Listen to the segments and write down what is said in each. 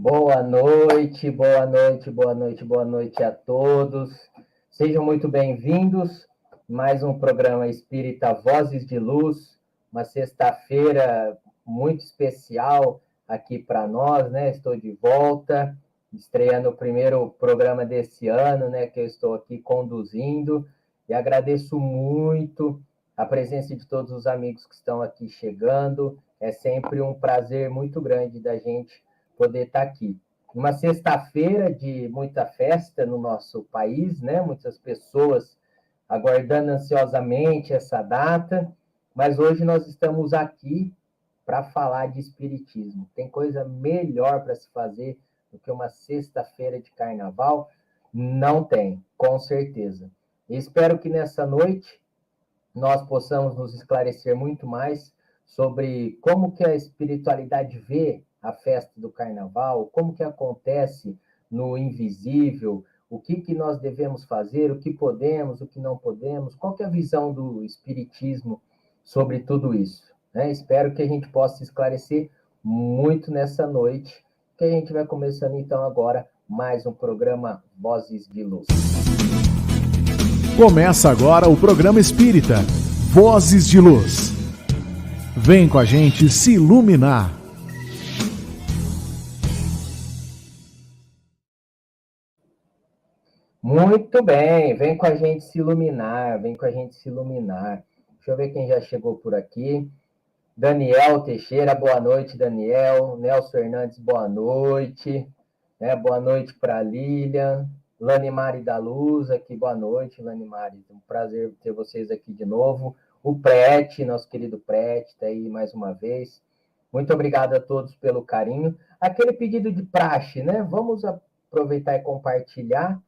Boa noite, boa noite, boa noite, boa noite a todos. Sejam muito bem-vindos. Mais um programa Espírita Vozes de Luz, uma sexta-feira muito especial aqui para nós, né? Estou de volta, estreando o primeiro programa desse ano, né? Que eu estou aqui conduzindo e agradeço muito a presença de todos os amigos que estão aqui chegando. É sempre um prazer muito grande da gente poder estar aqui. Uma sexta-feira de muita festa no nosso país, né? Muitas pessoas aguardando ansiosamente essa data, mas hoje nós estamos aqui para falar de espiritismo. Tem coisa melhor para se fazer do que uma sexta-feira de carnaval? Não tem, com certeza. E espero que nessa noite nós possamos nos esclarecer muito mais sobre como que a espiritualidade vê a festa do carnaval, como que acontece no invisível, o que nós devemos fazer, o que podemos, o que não podemos, qual que é a visão do espiritismo sobre tudo isso, né? Espero que a gente possa esclarecer muito nessa noite, que a gente vai começando então agora mais um programa Vozes de Luz. Começa agora o programa Espírita Vozes de Luz. Vem com a gente se iluminar. Muito bem, vem com a gente se iluminar, vem com a gente se iluminar. Deixa eu ver quem já chegou por aqui. Daniel Teixeira, boa noite, Daniel. Nelson Hernandes, boa noite. Boa noite para Lilian. Lanimari da Luz aqui, boa noite, Lanimari. Um prazer ter vocês aqui de novo. O Prete, nosso querido Prete, está aí mais uma vez. Muito obrigado a todos pelo carinho. Aquele pedido de praxe, né? Vamos aproveitar e compartilhar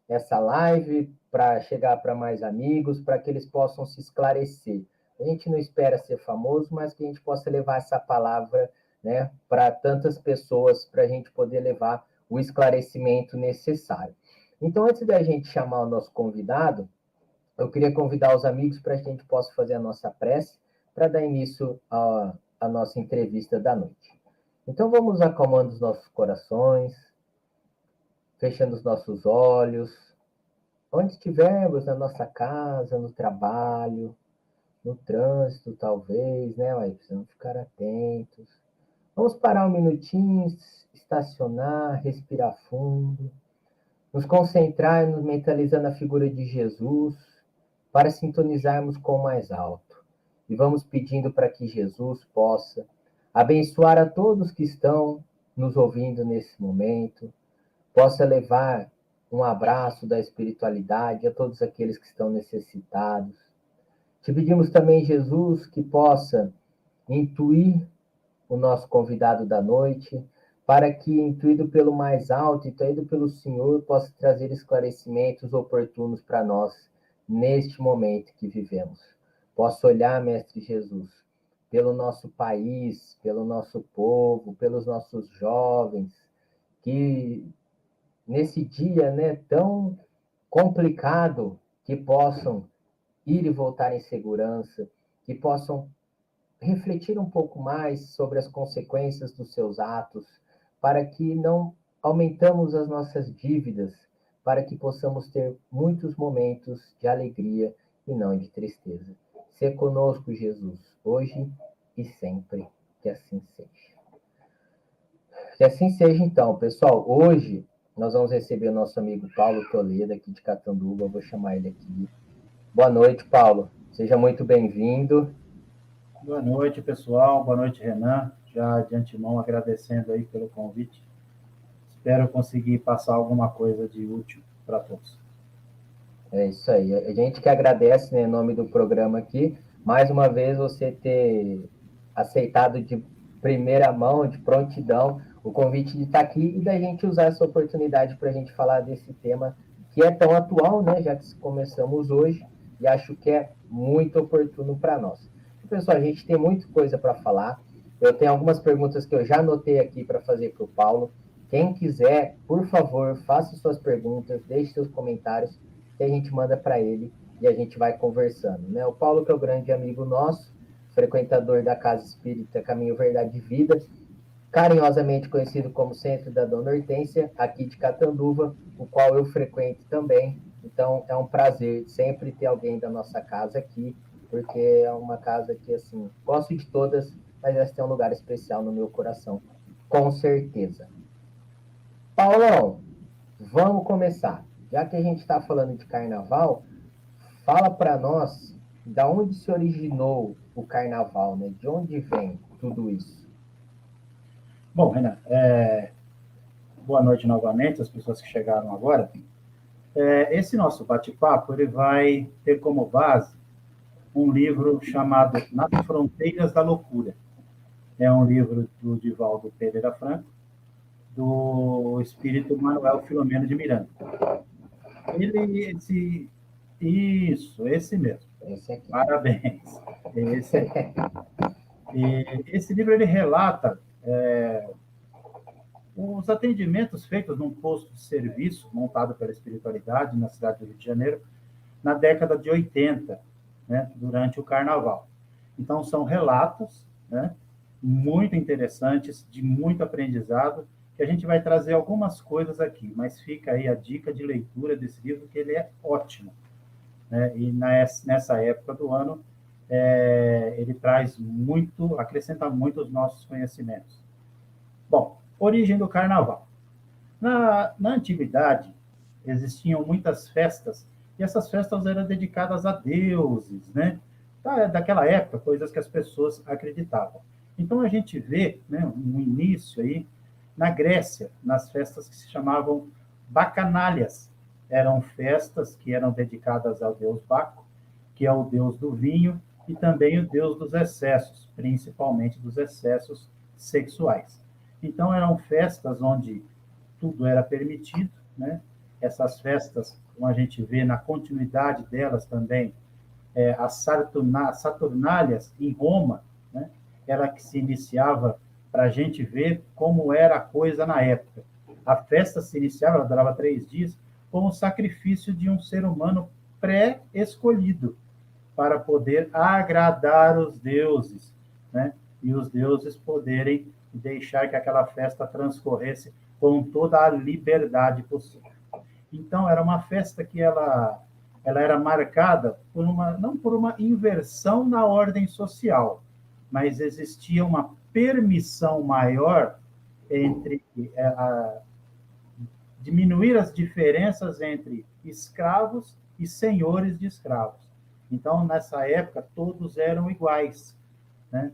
essa live para chegar para mais amigos, para que eles possam se esclarecer. A gente não espera ser famoso, mas que a gente possa levar essa palavra, né, para tantas pessoas, para a gente poder levar o esclarecimento necessário. Então, antes da gente chamar o nosso convidado, eu queria convidar os amigos para que a gente possa fazer a nossa prece, para dar início à nossa entrevista da noite. Então, vamos acalmando os nossos corações, fechando os nossos olhos, onde estivermos, na nossa casa, no trabalho, no trânsito, talvez, né? Mas precisamos ficar atentos. Vamos parar um minutinho, estacionar, respirar fundo, nos concentrar e nos mentalizando a figura de Jesus para sintonizarmos com o mais alto. E vamos pedindo para que Jesus possa abençoar a todos que estão nos ouvindo nesse momento, possa levar um abraço da espiritualidade a todos aqueles que estão necessitados. Te pedimos também, Jesus, que possa intuir o nosso convidado da noite, para que, intuído pelo mais alto e intuído pelo Senhor, possa trazer esclarecimentos oportunos para nós, neste momento que vivemos. Possa olhar, Mestre Jesus, pelo nosso país, pelo nosso povo, pelos nossos jovens, que nesse dia, né, tão complicado, que possam ir e voltar em segurança, que possam refletir um pouco mais sobre as consequências dos seus atos, para que não aumentamos as nossas dívidas, para que possamos ter muitos momentos de alegria e não de tristeza. Sê conosco, Jesus, hoje e sempre. Que assim seja. Que assim seja, então, pessoal. Hoje nós vamos receber o nosso amigo Paulo Toledo, aqui de Catanduva. Eu vou chamar ele aqui. Boa noite, Paulo. Seja muito bem-vindo. Boa noite, pessoal. Boa noite, Renan. Já de antemão agradecendo aí pelo convite. Espero conseguir passar alguma coisa de útil para todos. É isso aí. A gente que agradece, né, em nome do programa aqui, mais uma vez você ter aceitado de primeira mão, de prontidão, o convite de estar aqui e da gente usar essa oportunidade para a gente falar desse tema que é tão atual, né, já que começamos hoje, e acho que é muito oportuno para nós. Então, pessoal, a gente tem muita coisa para falar. Eu tenho algumas perguntas que eu já anotei aqui para fazer para o Paulo. Quem quiser, por favor, faça suas perguntas, deixe seus comentários, que a gente manda para ele e a gente vai conversando, né? O Paulo, que é o grande amigo nosso, frequentador da Casa Espírita Caminho, Verdade e Vida, carinhosamente conhecido como Centro da Dona Hortência, aqui de Catanduva, o qual eu frequento também. Então, é um prazer sempre ter alguém da nossa casa aqui, porque é uma casa que, assim, gosto de todas, mas essa tem um lugar especial no meu coração, com certeza. Paulão, vamos começar. Já que a gente está falando de carnaval, fala para nós da onde se originou o carnaval, né? De onde vem tudo isso? Bom, Renan, boa noite novamente às pessoas que chegaram agora. Esse nosso bate-papo ele vai ter como base um livro chamado Nas Fronteiras da Loucura. É um livro do Divaldo Pereira Franco, do espírito Manuel Filomeno de Miranda. Esse mesmo. Esse aqui. Parabéns. Esse aí. Esse livro ele relata os atendimentos feitos num posto de serviço montado pela espiritualidade na cidade do Rio de Janeiro na década de 80, né, durante o Carnaval. Então, são relatos, né, muito interessantes, de muito aprendizado, que a gente vai trazer algumas coisas aqui, mas fica aí a dica de leitura desse livro, que ele é ótimo. Né, e nessa época do ano, ele traz muito, acrescenta muito os nossos conhecimentos. Bom, origem do Carnaval. Na antiguidade, existiam muitas festas, e essas festas eram dedicadas a deuses, né? Daquela época, coisas que as pessoas acreditavam. Então, a gente vê, né, um início aí na Grécia, nas festas que se chamavam bacanalias. Eram festas que eram dedicadas ao deus Baco, que é o deus do vinho, e também o deus dos excessos, principalmente dos excessos sexuais. Então, eram festas onde tudo era permitido, né? Essas festas, como a gente vê na continuidade delas também, as Saturnálias em Roma, né? Ela que se iniciava para a gente ver como era a coisa na época. A festa se iniciava, ela durava 3 dias, com o sacrifício de um ser humano pré-escolhido para poder agradar os deuses, né? E os deuses poderem deixar que aquela festa transcorresse com toda a liberdade possível. Então, era uma festa que ela era marcada por não por uma inversão na ordem social, mas existia uma permissão maior entre diminuir as diferenças entre escravos e senhores de escravos. Então, nessa época, todos eram iguais, né?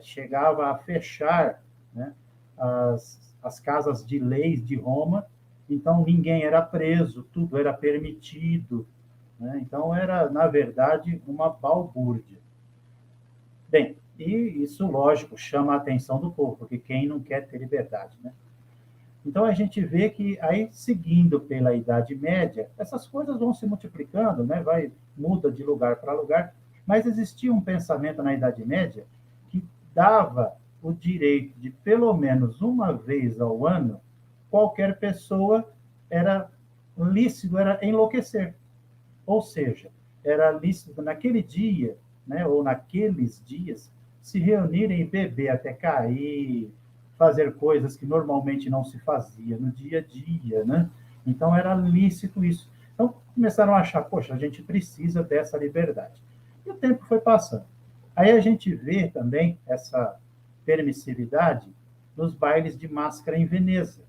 Chegava a fechar, né, as casas de leis de Roma, então ninguém era preso, tudo era permitido, né? Então era, na verdade, uma balbúrdia. Bem, e isso, lógico, chama a atenção do povo, porque quem não quer ter liberdade, né? Então a gente vê que aí, seguindo pela Idade Média, essas coisas vão se multiplicando, né? Muda de lugar para lugar, mas existia um pensamento na Idade Média que dava o direito de, pelo menos uma vez ao ano, qualquer pessoa era lícito, era enlouquecer. Ou seja, era lícito naquele dia, né, ou naqueles dias, se reunirem e beber até cair, fazer coisas que normalmente não se fazia no dia a dia, né? Então era lícito isso. Então começaram a achar, poxa, a gente precisa dessa liberdade. E o tempo foi passando. Aí a gente vê também essa permissividade nos bailes de máscara em Veneza,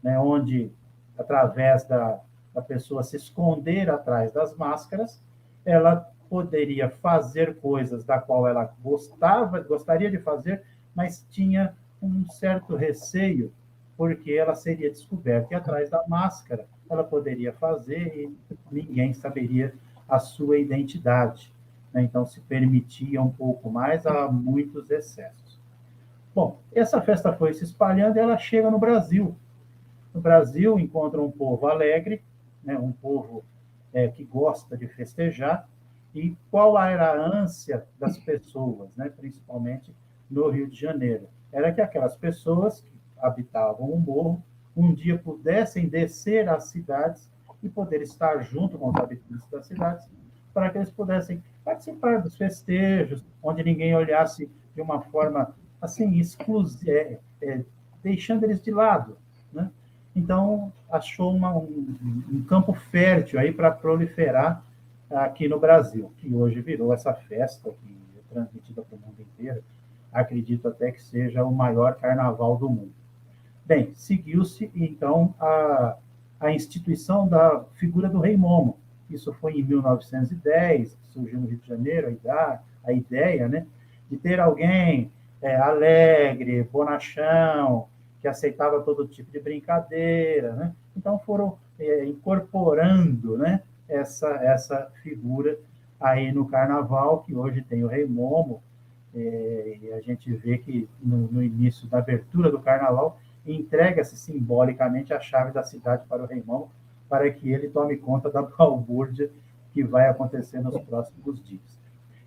né, onde, através da pessoa se esconder atrás das máscaras, ela poderia fazer coisas da qual ela gostaria de fazer, mas tinha um certo receio, porque ela seria descoberta. E atrás da máscara, ela poderia fazer e ninguém saberia a sua identidade. Então, se permitia um pouco mais a muitos excessos. Bom, essa festa foi se espalhando e ela chega no Brasil. No Brasil, encontra um povo alegre, né, um povo que gosta de festejar. E qual era a ânsia das pessoas, né, principalmente no Rio de Janeiro? Era que aquelas pessoas que habitavam o morro um dia pudessem descer às cidades e poder estar junto com os habitantes das cidades, para que eles pudessem participar dos festejos, onde ninguém olhasse de uma forma assim, deixando eles de lado, né? Então, achou um campo fértil aí para proliferar aqui no Brasil, que hoje virou essa festa que é transmitida para o mundo inteiro. Acredito até que seja o maior carnaval do mundo. Bem, seguiu-se, então, a instituição da figura do Rei Momo. Isso foi em 1910, surgiu no Rio de Janeiro a ideia, né, de ter alguém alegre, bonachão, que aceitava todo tipo de brincadeira, né? Então foram incorporando, né, essa figura aí no Carnaval, que hoje tem o Rei Momo, e a gente vê que no início da abertura do Carnaval entrega-se simbolicamente a chave da cidade para o Rei Momo, para que ele tome conta da balbúrdia que vai acontecer nos próximos dias.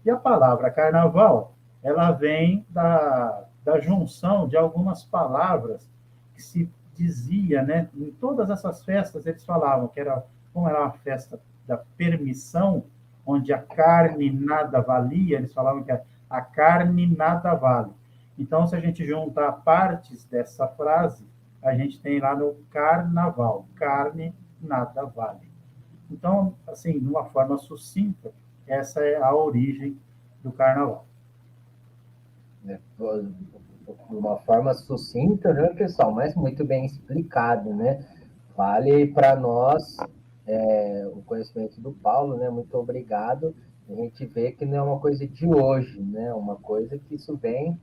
E a palavra Carnaval, ela vem da junção de algumas palavras que se dizia, né? Em todas essas festas eles falavam que como era uma festa da permissão, onde a carne nada valia, eles falavam que a carne nada vale. Então, se a gente juntar partes dessa frase, a gente tem lá no carnaval, carne nada vale. Então, assim, de uma forma sucinta, essa é a origem do carnaval. De uma forma sucinta, né, pessoal? Mas muito bem explicado, né? Vale para nós o conhecimento do Paulo, né? Muito obrigado. A gente vê que não é uma coisa de hoje, né? Uma coisa que isso vem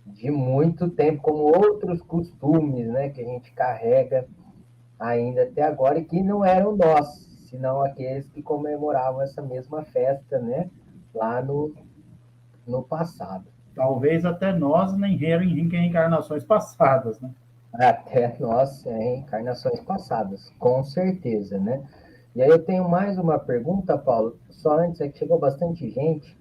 de muito tempo, como outros costumes, né? Que a gente carrega ainda até agora e que não eram nossos, senão aqueles que comemoravam essa mesma festa, né? Lá no passado. Talvez até nós nem em reencarnações passadas, né? Até nós, em encarnações passadas, com certeza, né? E aí eu tenho mais uma pergunta, Paulo, só antes, é que chegou bastante gente,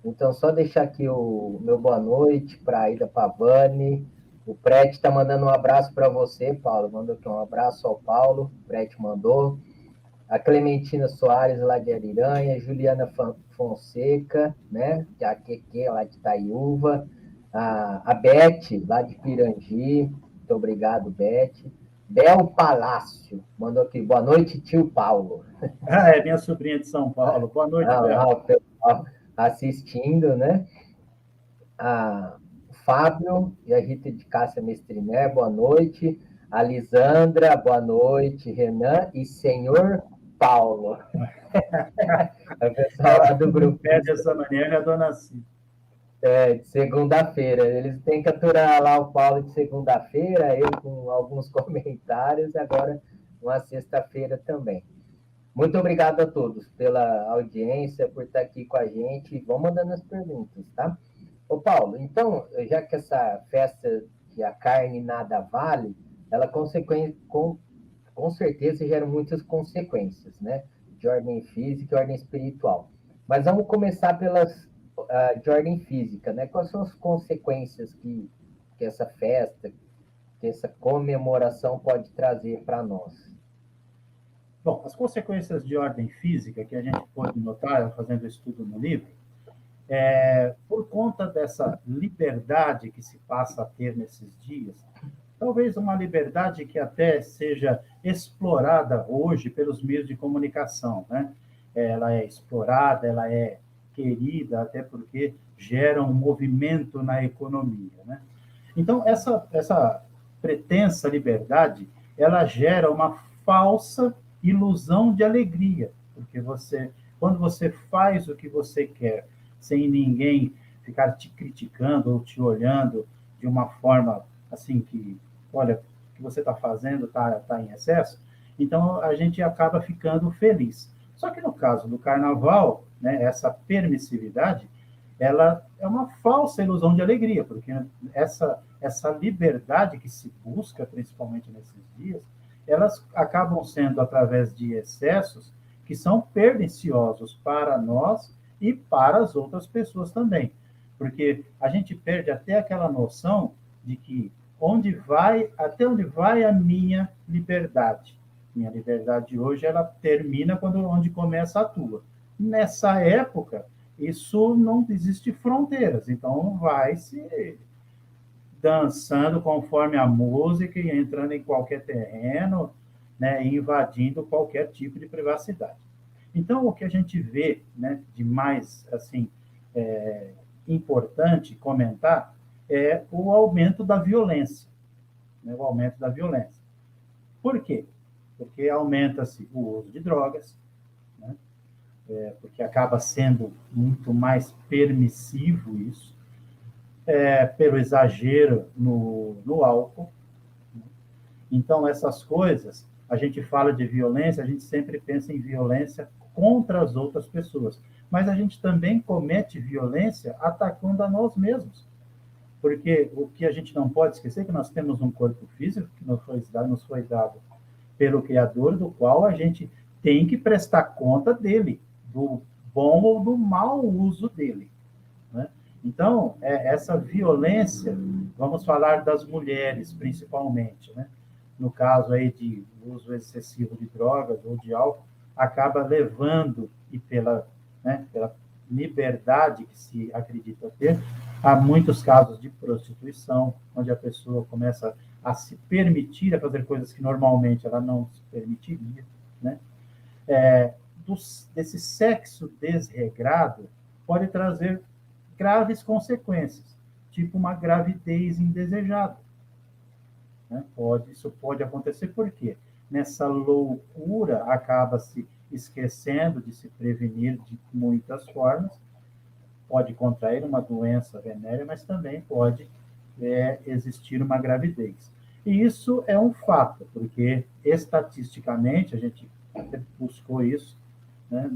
então só deixar aqui o meu boa noite para a Ida Pavani, o Prete está mandando um abraço para você, Paulo, mandou aqui um abraço ao Paulo, o Prete mandou, a Clementina Soares, lá de Ariranha, Juliana Fonseca, né, que é a Keke, lá de Itaiúva, a Beth, lá de Pirangi, muito obrigado, Beth. Bel Palácio, mandou aqui, boa noite, tio Paulo. É minha sobrinha de São Paulo. Boa noite, Bel. O pessoal assistindo, né? O Fábio e a Rita de Cássia Mestriné, boa noite. A Lisandra, boa noite. Renan e senhor Paulo. O pessoal lá do grupo. Dessa maneira, a dona Cida. De segunda-feira. Eles têm que aturar lá o Paulo de segunda-feira, eu com alguns comentários, e agora uma sexta-feira também. Muito obrigado a todos pela audiência, por estar aqui com a gente. Vão mandando as perguntas, tá? Ô, Paulo, então, já que essa festa que a carne nada vale, ela com certeza gera muitas consequências, né? De ordem física e ordem espiritual. Mas vamos começar pelas de ordem física, né? Quais são as consequências que essa festa, que essa comemoração pode trazer para nós? Bom, as consequências de ordem física que a gente pode notar fazendo estudo no livro, por conta dessa liberdade que se passa a ter nesses dias, talvez uma liberdade que até seja explorada hoje pelos meios de comunicação, né? Ela é explorada, ela é querida, até porque gera um movimento na economia, né? Então, essa pretensa liberdade, ela gera uma falsa ilusão de alegria, porque quando você faz o que você quer, sem ninguém ficar te criticando ou te olhando de uma forma assim que, olha, o que você está fazendo está em excesso, então a gente acaba ficando feliz. Só que no caso do carnaval, né, essa permissividade, ela é uma falsa ilusão de alegria, porque essa liberdade que se busca, principalmente nesses dias, elas acabam sendo através de excessos que são perniciosos para nós e para as outras pessoas também. Porque a gente perde até aquela noção de que até onde vai a minha liberdade. Minha liberdade hoje, ela termina onde começa a tua. Nessa época, isso não existe fronteiras, então vai-se dançando conforme a música e entrando em qualquer terreno, né, e invadindo qualquer tipo de privacidade. Então, o que a gente vê, né, de mais assim, importante comentar é o aumento da violência. Né, o aumento da violência. Por quê? Porque aumenta-se o uso de drogas, né, porque acaba sendo muito mais permissivo isso, pelo exagero no álcool. Então, essas coisas, a gente fala de violência, a gente sempre pensa em violência contra as outras pessoas. Mas a gente também comete violência atacando a nós mesmos. Porque o que a gente não pode esquecer é que nós temos um corpo físico que nos foi dado pelo Criador, do qual a gente tem que prestar conta dele, do bom ou do mau uso dele. Né? Então, essa violência, vamos falar das mulheres principalmente, né? No caso aí de uso excessivo de drogas ou de álcool, acaba levando, e pela liberdade que se acredita ter, há muitos casos de prostituição, onde a pessoa começa a se permitir a fazer coisas que normalmente ela não se permitiria, né? Desse sexo desregrado pode trazer graves consequências, tipo uma gravidez indesejada. Né? Isso pode acontecer por quê? Nessa loucura, acaba se esquecendo de se prevenir de muitas formas, pode contrair uma doença venérea, mas também pode existir uma gravidez. E isso é um fato, porque estatisticamente, a gente buscou isso, né,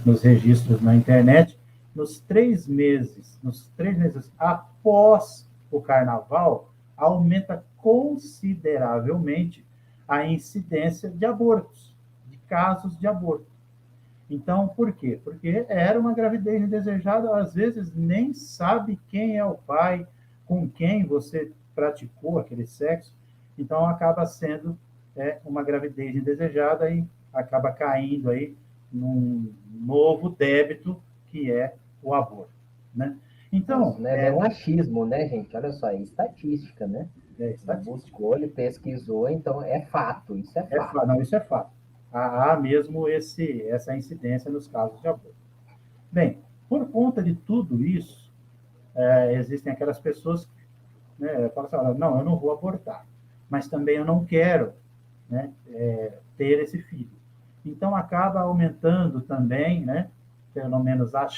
nos registros na internet, nos 3 meses após o carnaval, aumenta consideravelmente a incidência de abortos, de casos de aborto. Então, por quê? Porque era uma gravidez indesejada, às vezes nem sabe quem é o pai, com quem você praticou aquele sexo, então acaba sendo uma gravidez indesejada e acaba caindo aí num novo débito, que é o aborto, né? Então, isso, né? É um achismo, né, gente? Olha só, é estatística, né? Estatística. Buscou, ele pesquisou, então é fato, isso é fato. Não, isso é fato. Há mesmo essa incidência nos casos de aborto. Bem, por conta de tudo isso, existem aquelas pessoas que, né, falam assim, não, eu não vou abortar, mas também eu não quero, né, ter esse filho. Então, acaba aumentando também, né, pelo menos as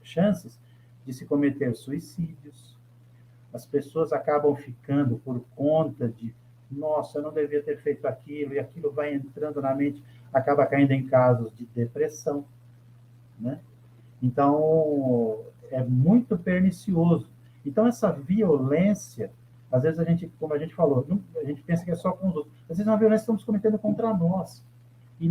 chances de se cometer suicídios. As pessoas acabam ficando por conta de, nossa, eu não devia ter feito aquilo, e aquilo vai entrando na mente, acaba caindo em casos de depressão, né? Então, é muito pernicioso. Então, essa violência, às vezes a gente, como a gente falou, a gente pensa que é só com os outros. Às vezes é uma violência que estamos cometendo contra nós. E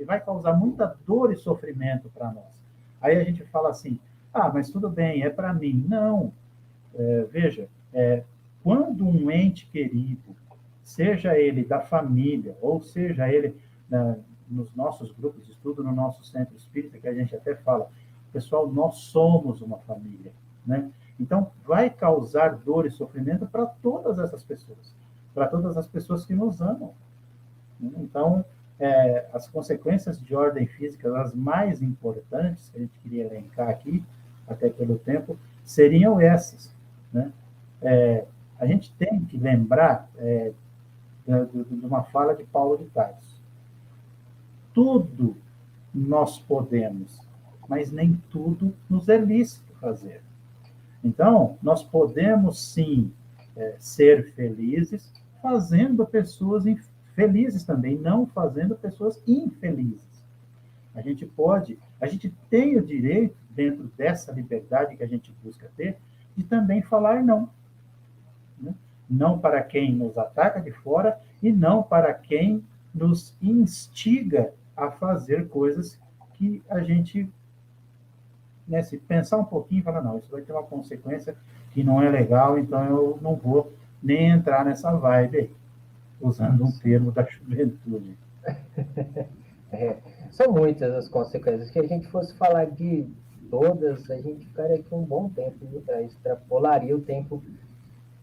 vai causar muita dor e sofrimento para nós. Aí a gente fala assim, mas tudo bem, é para mim. Não. Veja, quando um ente querido, seja ele da família, ou seja ele nos nossos grupos de estudo, no nosso centro espírita, que a gente até fala, pessoal, nós somos uma família, né? Então, vai causar dor e sofrimento para todas essas pessoas, para todas as pessoas que nos amam. Então, as consequências de ordem física, as mais importantes, que a gente queria elencar aqui, até pelo tempo, seriam essas, né? A gente tem que lembrar de uma fala de Paulo de Tarso. Tudo nós podemos, mas nem tudo nos é lícito fazer. Então, nós podemos, sim, ser felizes, fazendo pessoas felizes também, não fazendo pessoas infelizes. A gente tem o direito, dentro dessa liberdade que a gente busca ter, de também falar não. Né? Não para quem nos ataca de fora e não para quem nos instiga a fazer coisas que a gente, né, se pensar um pouquinho, fala, não, isso vai ter uma consequência que não é legal, então eu não vou nem entrar nessa vibe aí, usando um termo da juventude. São muitas as consequências. Se a gente fosse falar de todas, a gente ficaria aqui um bom tempo, extrapolaria o tempo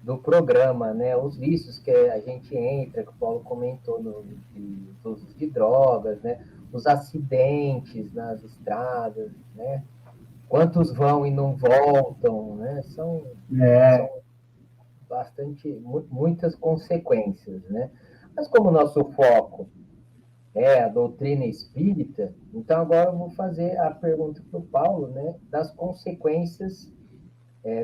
do programa, né? Os vícios que a gente entra, que o Paulo comentou, dos usos de drogas, né? Os acidentes nas estradas, né? Quantos vão e não voltam, né? São muitas consequências, né? Mas como o nosso foco é a doutrina espírita, então agora eu vou fazer a pergunta para o Paulo, né? Das consequências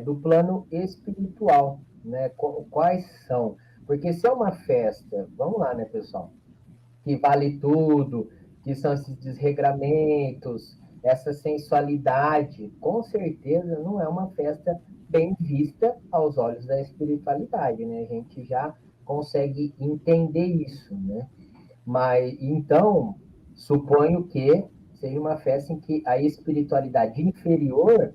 do plano espiritual, né? Quais são? Porque se é uma festa, vamos lá, né, pessoal? Que vale tudo, que são esses desregramentos, essa sensualidade, com certeza não é uma festa bem vista aos olhos da espiritualidade, né? A gente já consegue entender isso, né? Mas então, suponho que seja uma festa em que a espiritualidade inferior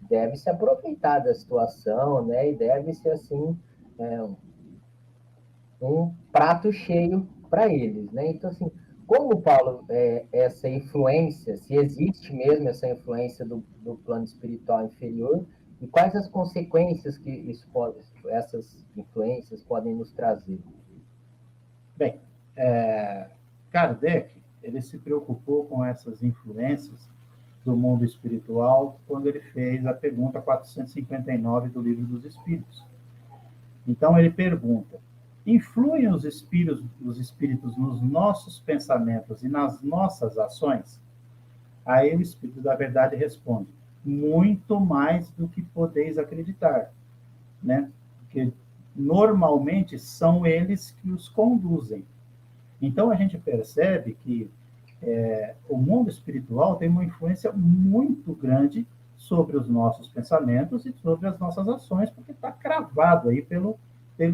deve se aproveitar da situação, né? E deve ser assim um prato cheio para eles, né? Então assim, como Paulo essa influência, se existe mesmo essa influência do plano espiritual inferior e quais as consequências que essas influências podem nos trazer? Bem, Kardec, ele se preocupou com essas influências do mundo espiritual quando ele fez a pergunta 459 do Livro dos Espíritos. Então, ele pergunta: influem os espíritos nos nossos pensamentos e nas nossas ações? Aí o Espírito da Verdade responde: muito mais do que podeis acreditar, né? Porque normalmente são eles que os conduzem. Então, a gente percebe que o mundo espiritual tem uma influência muito grande sobre os nossos pensamentos e sobre as nossas ações, porque está cravado aí pelo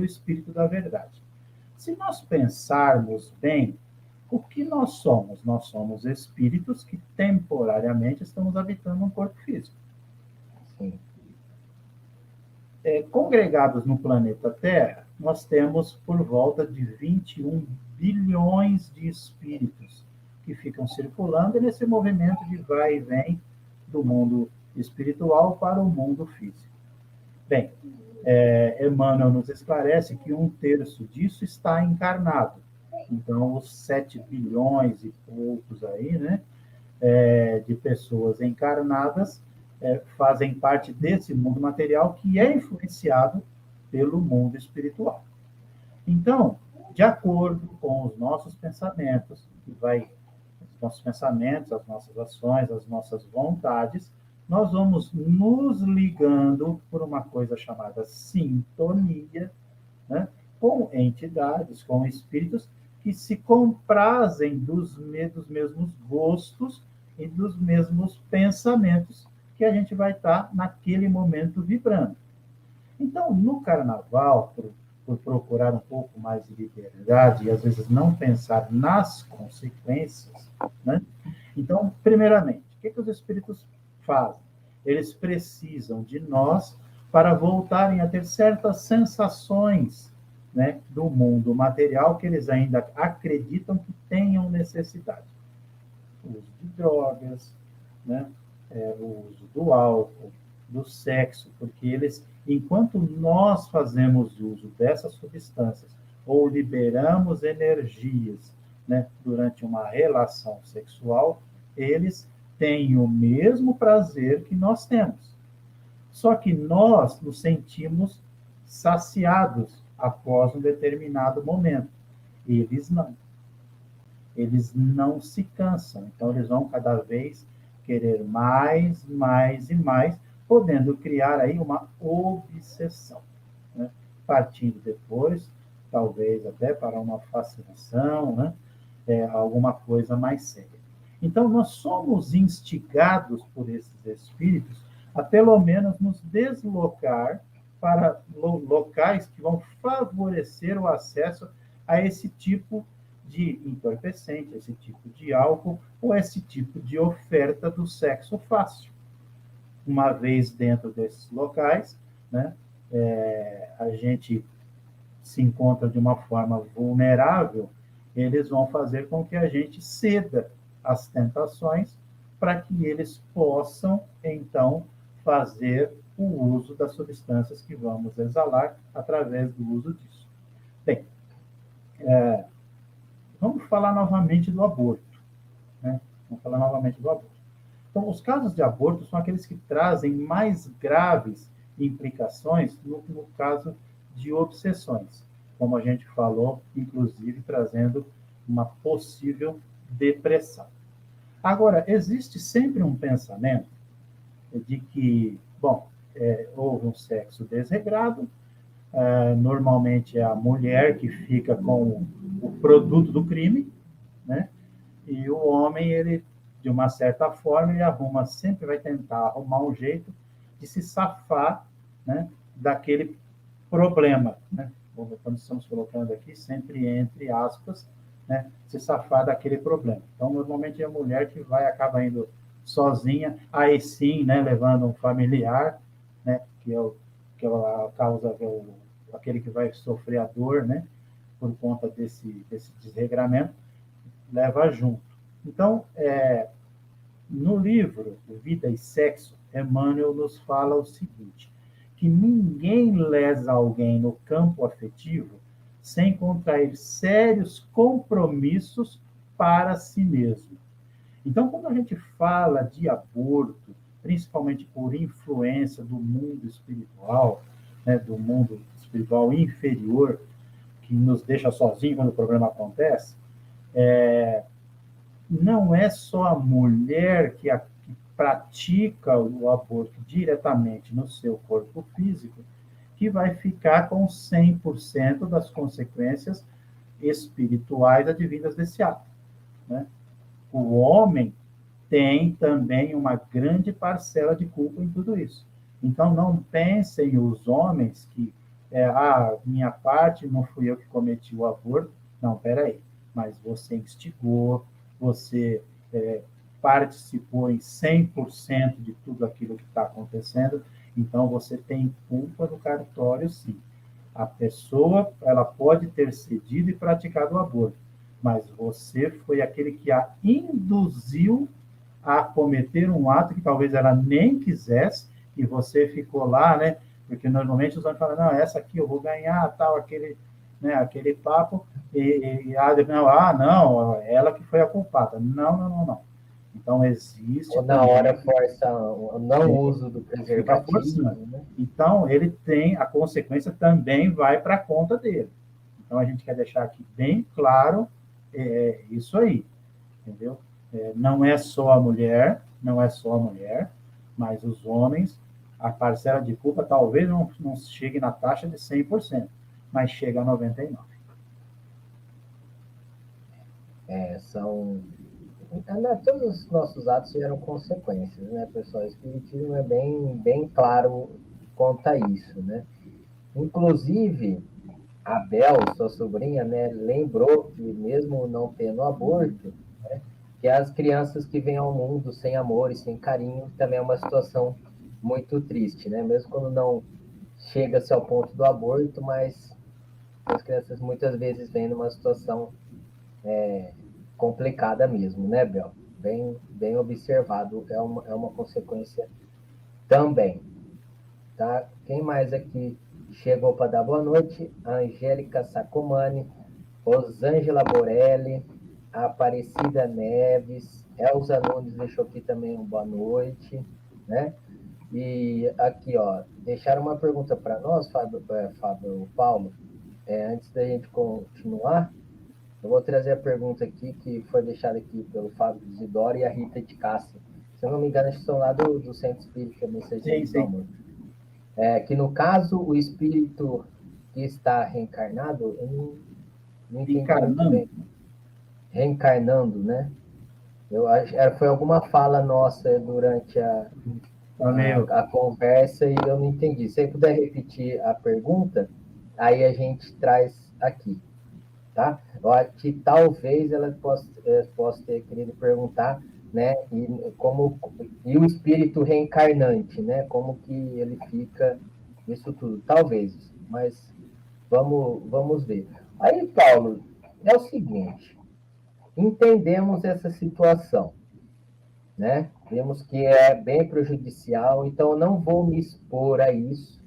Espírito da Verdade. Se nós pensarmos bem, o que nós somos? Nós somos espíritos que temporariamente estamos habitando um corpo físico. Sim. Congregados no planeta Terra, nós temos por volta de 21 bilhões de espíritos que ficam circulando nesse movimento de vai e vem do mundo espiritual para o mundo físico. Bem, Emmanuel nos esclarece que 1/3 disso está encarnado. Então, os 7 bilhões e poucos aí, né, de pessoas encarnadas fazem parte desse mundo material que é influenciado pelo mundo espiritual. Então, de acordo com os nossos pensamentos, os nossos pensamentos, as nossas ações, as nossas vontades, nós vamos nos ligando por uma coisa chamada sintonia, né, com entidades, com espíritos que se comprazem dos mesmos gostos e dos mesmos pensamentos que a gente vai estar naquele momento vibrando. Então, no carnaval, por procurar um pouco mais de liberdade e às vezes não pensar nas consequências, né? Então, primeiramente, o que os espíritos fazem? Eles precisam de nós para voltarem a ter certas sensações, né, do mundo material que eles ainda acreditam que tenham necessidade. O uso de drogas, né, o uso do álcool, do sexo, porque eles, enquanto nós fazemos uso dessas substâncias ou liberamos energias, né, durante uma relação sexual, eles têm o mesmo prazer que nós temos. Só que nós nos sentimos saciados após um determinado momento. Eles não. Eles não se cansam. Então, eles vão cada vez querer mais, mais e mais, podendo criar aí uma obsessão, né? Partindo depois, talvez até para uma fascinação, né? Alguma coisa mais séria. Então, nós somos instigados por esses espíritos a, pelo menos, nos deslocar para locais que vão favorecer o acesso a esse tipo de entorpecente, esse tipo de álcool ou esse tipo de oferta do sexo fácil. Uma vez dentro desses locais, né, a gente se encontra de uma forma vulnerável, eles vão fazer com que a gente ceda às tentações para que eles possam, então, fazer o uso das substâncias que vamos exalar através do uso disso. Bem, vamos falar novamente do aborto, né? Vamos falar novamente do aborto. Então, os casos de aborto são aqueles que trazem mais graves implicações no caso de obsessões, como a gente falou, inclusive trazendo uma possível depressão. Agora, existe sempre um pensamento de que, bom, houve um sexo desregrado, normalmente é a mulher que fica com o produto do crime, né? E o homem, ele, de uma certa forma, ele sempre vai tentar arrumar um jeito de se safar, né, daquele problema, né? Quando estamos colocando aqui, sempre entre aspas, né, se safar daquele problema. Então, normalmente é a mulher que acaba indo sozinha, aí sim, né, levando um familiar, né, que é a causa, aquele que vai sofrer a dor, né, por conta desse desregramento, leva junto. Então, no livro Vida e Sexo, Emmanuel nos fala o seguinte, que ninguém lesa alguém no campo afetivo sem contrair sérios compromissos para si mesmo. Então, quando a gente fala de aborto, principalmente por influência do mundo espiritual, né, do mundo espiritual inferior, que nos deixa sozinhos quando o problema acontece, não é só a mulher que pratica o aborto diretamente no seu corpo físico que vai ficar com 100% das consequências espirituais advindas desse ato, né? O homem tem também uma grande parcela de culpa em tudo isso. Então, não pensem os homens que minha parte não fui eu que cometi o aborto. Não, peraí. Mas você instigou, você participou em 100% de tudo aquilo que está acontecendo, então você tem culpa no cartório, sim. A pessoa, ela pode ter cedido e praticado o aborto, mas você foi aquele que a induziu a cometer um ato que talvez ela nem quisesse, e você ficou lá, né? Porque normalmente os homens falam, não, essa aqui eu vou ganhar, tal, aquele papo, não, ela que foi a culpada. Não. Então, existe... Ou na hora força o não uso do preservativo, né? Então, ele tem, a consequência também vai para a conta dele. Então, a gente quer deixar aqui bem claro isso aí, entendeu? Não é só a mulher, mas os homens, a parcela de culpa talvez não chegue na taxa de 100%, mas chega a 99%. Todos os nossos atos geram consequências, né, pessoal? O Espiritismo é bem claro quanto a isso, né? Inclusive, a Bel, sua sobrinha, né, lembrou que mesmo não tendo aborto, né, que as crianças que vêm ao mundo sem amor e sem carinho também é uma situação muito triste, né? Mesmo quando não chega-se ao ponto do aborto, mas as crianças muitas vezes vêm numa situação complicada mesmo, né, Bel? Bem observado, é uma consequência também. Tá? Quem mais aqui chegou para dar boa noite? A Angélica Sacomani, Rosângela Borelli, a Aparecida Neves, Elza Nunes deixou aqui também um boa noite, né? E aqui, ó, deixaram uma pergunta para nós, Fábio Paulo, antes da gente continuar. Eu vou trazer a pergunta aqui, que foi deixada aqui pelo Fábio Isidoro e a Rita de Cássia. Se eu não me engano, eles são lá do Centro Espírita Mensageiro do Amor. Que no caso, o espírito que está reencarnado, eu não entendi muito bem. Reencarnando, né? Eu acho, foi alguma fala nossa durante a conversa e eu não entendi. Se você puder repetir a pergunta, aí a gente traz aqui. Tá? Eu acho que talvez ela possa ter querido perguntar, né? E o espírito reencarnante, né? Como que ele fica isso tudo? Talvez, mas vamos ver. Aí, Paulo, é o seguinte: entendemos essa situação. né? Vemos que é bem prejudicial, então eu não vou me expor a isso,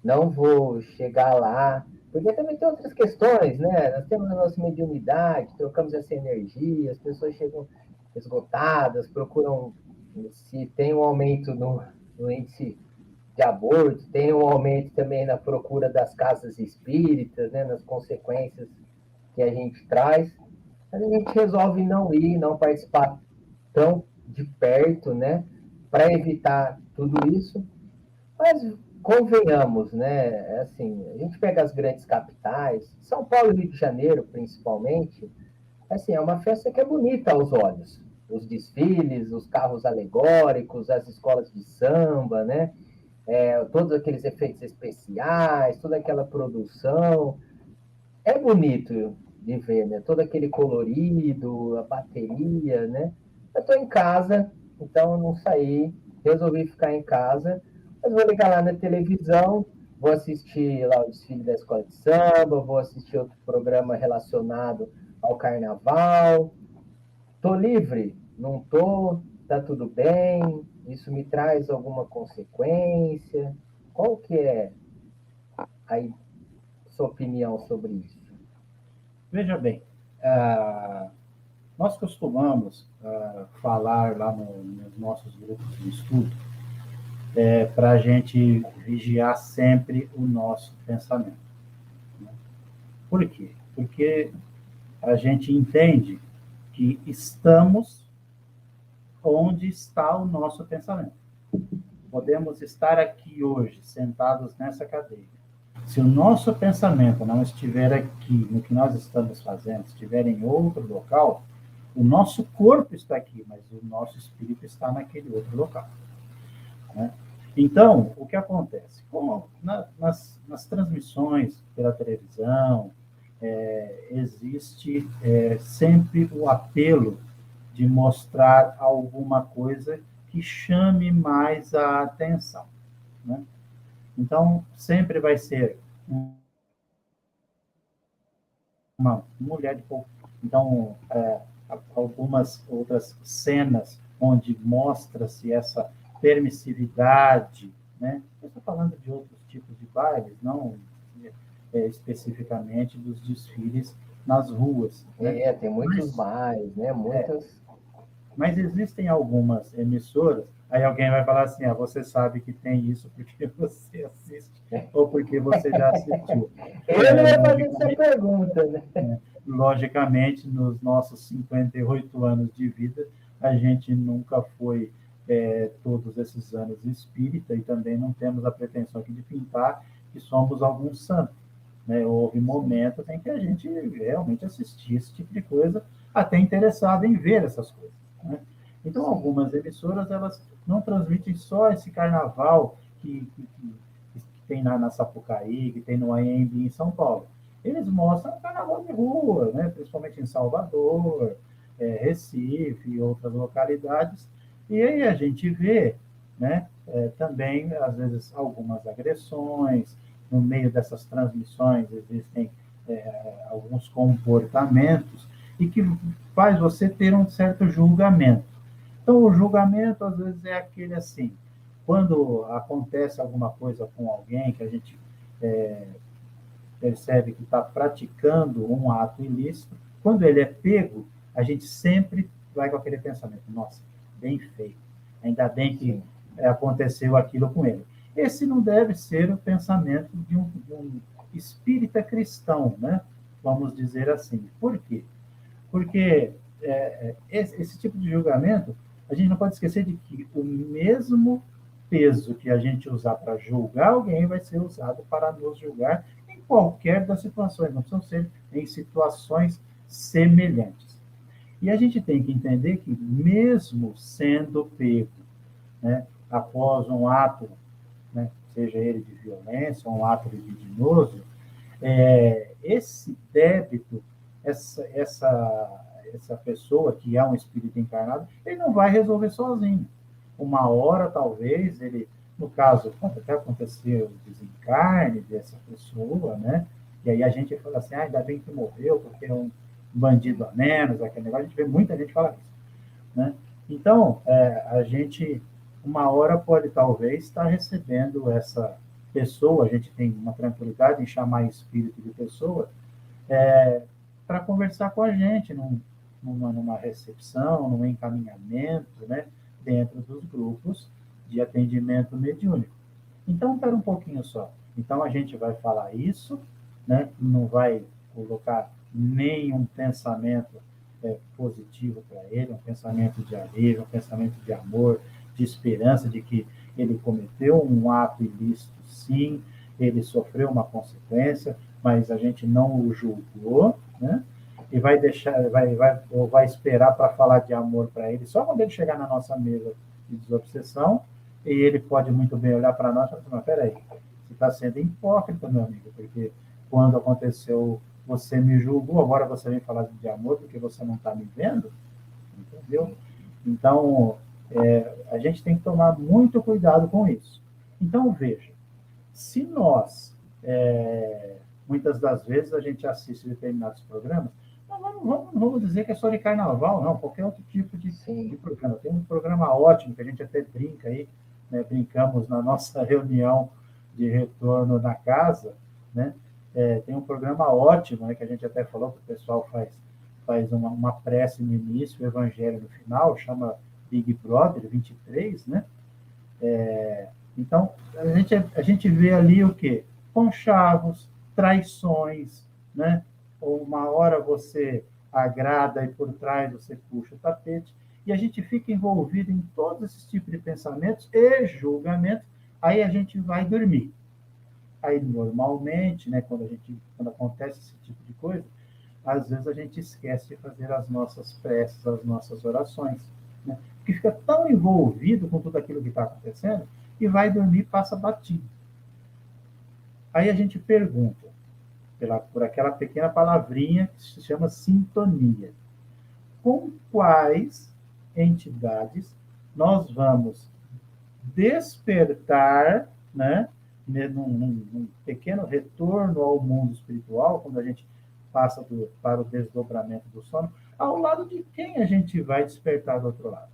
não vou chegar lá, porque também tem outras questões, né? Nós temos a nossa mediunidade, trocamos essa energia, as pessoas chegam esgotadas, procuram, se tem um aumento no índice de aborto, tem um aumento também na procura das casas espíritas, né? Nas consequências que a gente traz, mas a gente resolve não ir, não participar tão de perto, né? Para evitar tudo isso, mas convenhamos, né? Assim, a gente pega as grandes capitais, São Paulo e Rio de Janeiro, principalmente, assim, é uma festa que é bonita aos olhos. Os desfiles, os carros alegóricos, as escolas de samba, né? Todos aqueles efeitos especiais, toda aquela produção. É bonito de ver, né? Todo aquele colorido, a bateria, né? Eu estou em casa, então eu não saí, resolvi ficar em casa, mas vou ligar lá na televisão, vou assistir lá o desfile da escola de samba, vou assistir outro programa relacionado ao carnaval. Tô livre? Não tô? Tá tudo bem? Isso me traz alguma consequência? Qual que é a sua opinião sobre isso? Veja bem, nós costumamos falar lá nos nossos grupos de estudo para a gente vigiar sempre o nosso pensamento. Né? Por quê? Porque a gente entende que estamos onde está o nosso pensamento. Podemos estar aqui hoje, sentados nessa cadeira. Se o nosso pensamento não estiver aqui, no que nós estamos fazendo, estiver em outro local, o nosso corpo está aqui, mas o nosso espírito está naquele outro local. Né? Então, o que acontece? Como nas transmissões pela televisão, existe sempre o apelo de mostrar alguma coisa que chame mais a atenção. Né? Então, sempre vai ser uma mulher de pouco. Então, algumas outras cenas onde mostra-se essa permissividade, né? Eu estou falando de outros tipos de bailes, não especificamente dos desfiles nas ruas. Né? Tem muitos mais, né? Muitas. Mas existem algumas emissoras, aí alguém vai falar assim, você sabe que tem isso porque você assiste, ou porque você já assistiu. Eu não ia fazer essa pergunta, né? Logicamente, nos nossos 58 anos de vida, a gente nunca foi todos esses anos espírita e também não temos a pretensão aqui de pintar que somos alguns santos. Né? Houve momentos em que a gente realmente assistia esse tipo de coisa, até interessado em ver essas coisas. Né? Então, algumas emissoras elas não transmitem só esse carnaval que tem na Sapucaí, que tem no AMB em São Paulo. Eles mostram o carnaval de rua, né? Principalmente em Salvador, Recife e outras localidades. E aí a gente vê, né? Também, às vezes, algumas agressões. No meio dessas transmissões existem alguns comportamentos e que faz você ter um certo julgamento. Então, o julgamento, às vezes, é aquele assim, quando acontece alguma coisa com alguém que a gente percebe que está praticando um ato ilícito, quando ele é pego, a gente sempre vai com aquele pensamento, nossa, bem feito, ainda bem que aconteceu aquilo com ele. Esse não deve ser o pensamento de um espírita cristão, né? Vamos dizer assim. Por quê? Porque esse tipo de julgamento, a gente não pode esquecer de que o mesmo peso que a gente usar para julgar alguém vai ser usado para nos julgar em qualquer das situações, não precisam ser em situações semelhantes. E a gente tem que entender que, mesmo sendo pego, né, após um ato, né, seja ele de violência, um ato libidinoso, esse débito, essa pessoa que é um espírito encarnado, ele não vai resolver sozinho. Uma hora, talvez, ele, no caso, pode até acontecer o desencarne dessa pessoa, né? E aí a gente fala assim, ainda bem que morreu, porque é um bandido a menos, aquele negócio, a gente vê muita gente falar isso, né? Então, a gente, uma hora pode talvez estar recebendo essa pessoa, a gente tem uma tranquilidade em chamar espírito de pessoa, para conversar com a gente numa recepção, num encaminhamento, né, dentro dos grupos de atendimento mediúnico. Então, espera um pouquinho só. Então, a gente vai falar isso, né, não vai colocar nenhum pensamento positivo para ele, um pensamento de alívio, um pensamento de amor, de esperança de que ele cometeu um ato ilícito, sim, ele sofreu uma consequência, mas a gente não o julgou, né? E vai deixar, vai esperar para falar de amor para ele só quando ele chegar na nossa mesa de desobsessão, e ele pode muito bem olhar para nós e falar, mas peraí, você está sendo hipócrita, meu amigo, porque quando aconteceu, você me julgou, agora você vem falar de amor porque você não está me vendo, entendeu? Então, a gente tem que tomar muito cuidado com isso. Então, veja, se nós, muitas das vezes, a gente assiste determinados programas, não vamos dizer que é só de carnaval, não, qualquer outro tipo de programa. Tem um programa ótimo, que a gente até brinca aí, né, brincamos na nossa reunião de retorno na casa, né, tem um programa ótimo, né, que a gente até falou que o pessoal faz uma prece no início, o evangelho no final, chama Big Brother 23, né? Então, a gente vê ali o quê? Conchavos, traições, né? Ou uma hora você agrada e por trás você puxa o tapete, e a gente fica envolvido em todos esses tipos de pensamentos e julgamentos, aí a gente vai dormir. Aí, normalmente, né, quando acontece esse tipo de coisa, às vezes a gente esquece de fazer as nossas preces, as nossas orações, né? Porque fica tão envolvido com tudo aquilo que está acontecendo, e vai dormir e passa batido. Aí a gente pergunta, por aquela pequena palavrinha que se chama sintonia, com quais entidades nós vamos despertar, né, num pequeno retorno ao mundo espiritual, quando a gente passa para o desdobramento do sono, ao lado de quem a gente vai despertar do outro lado?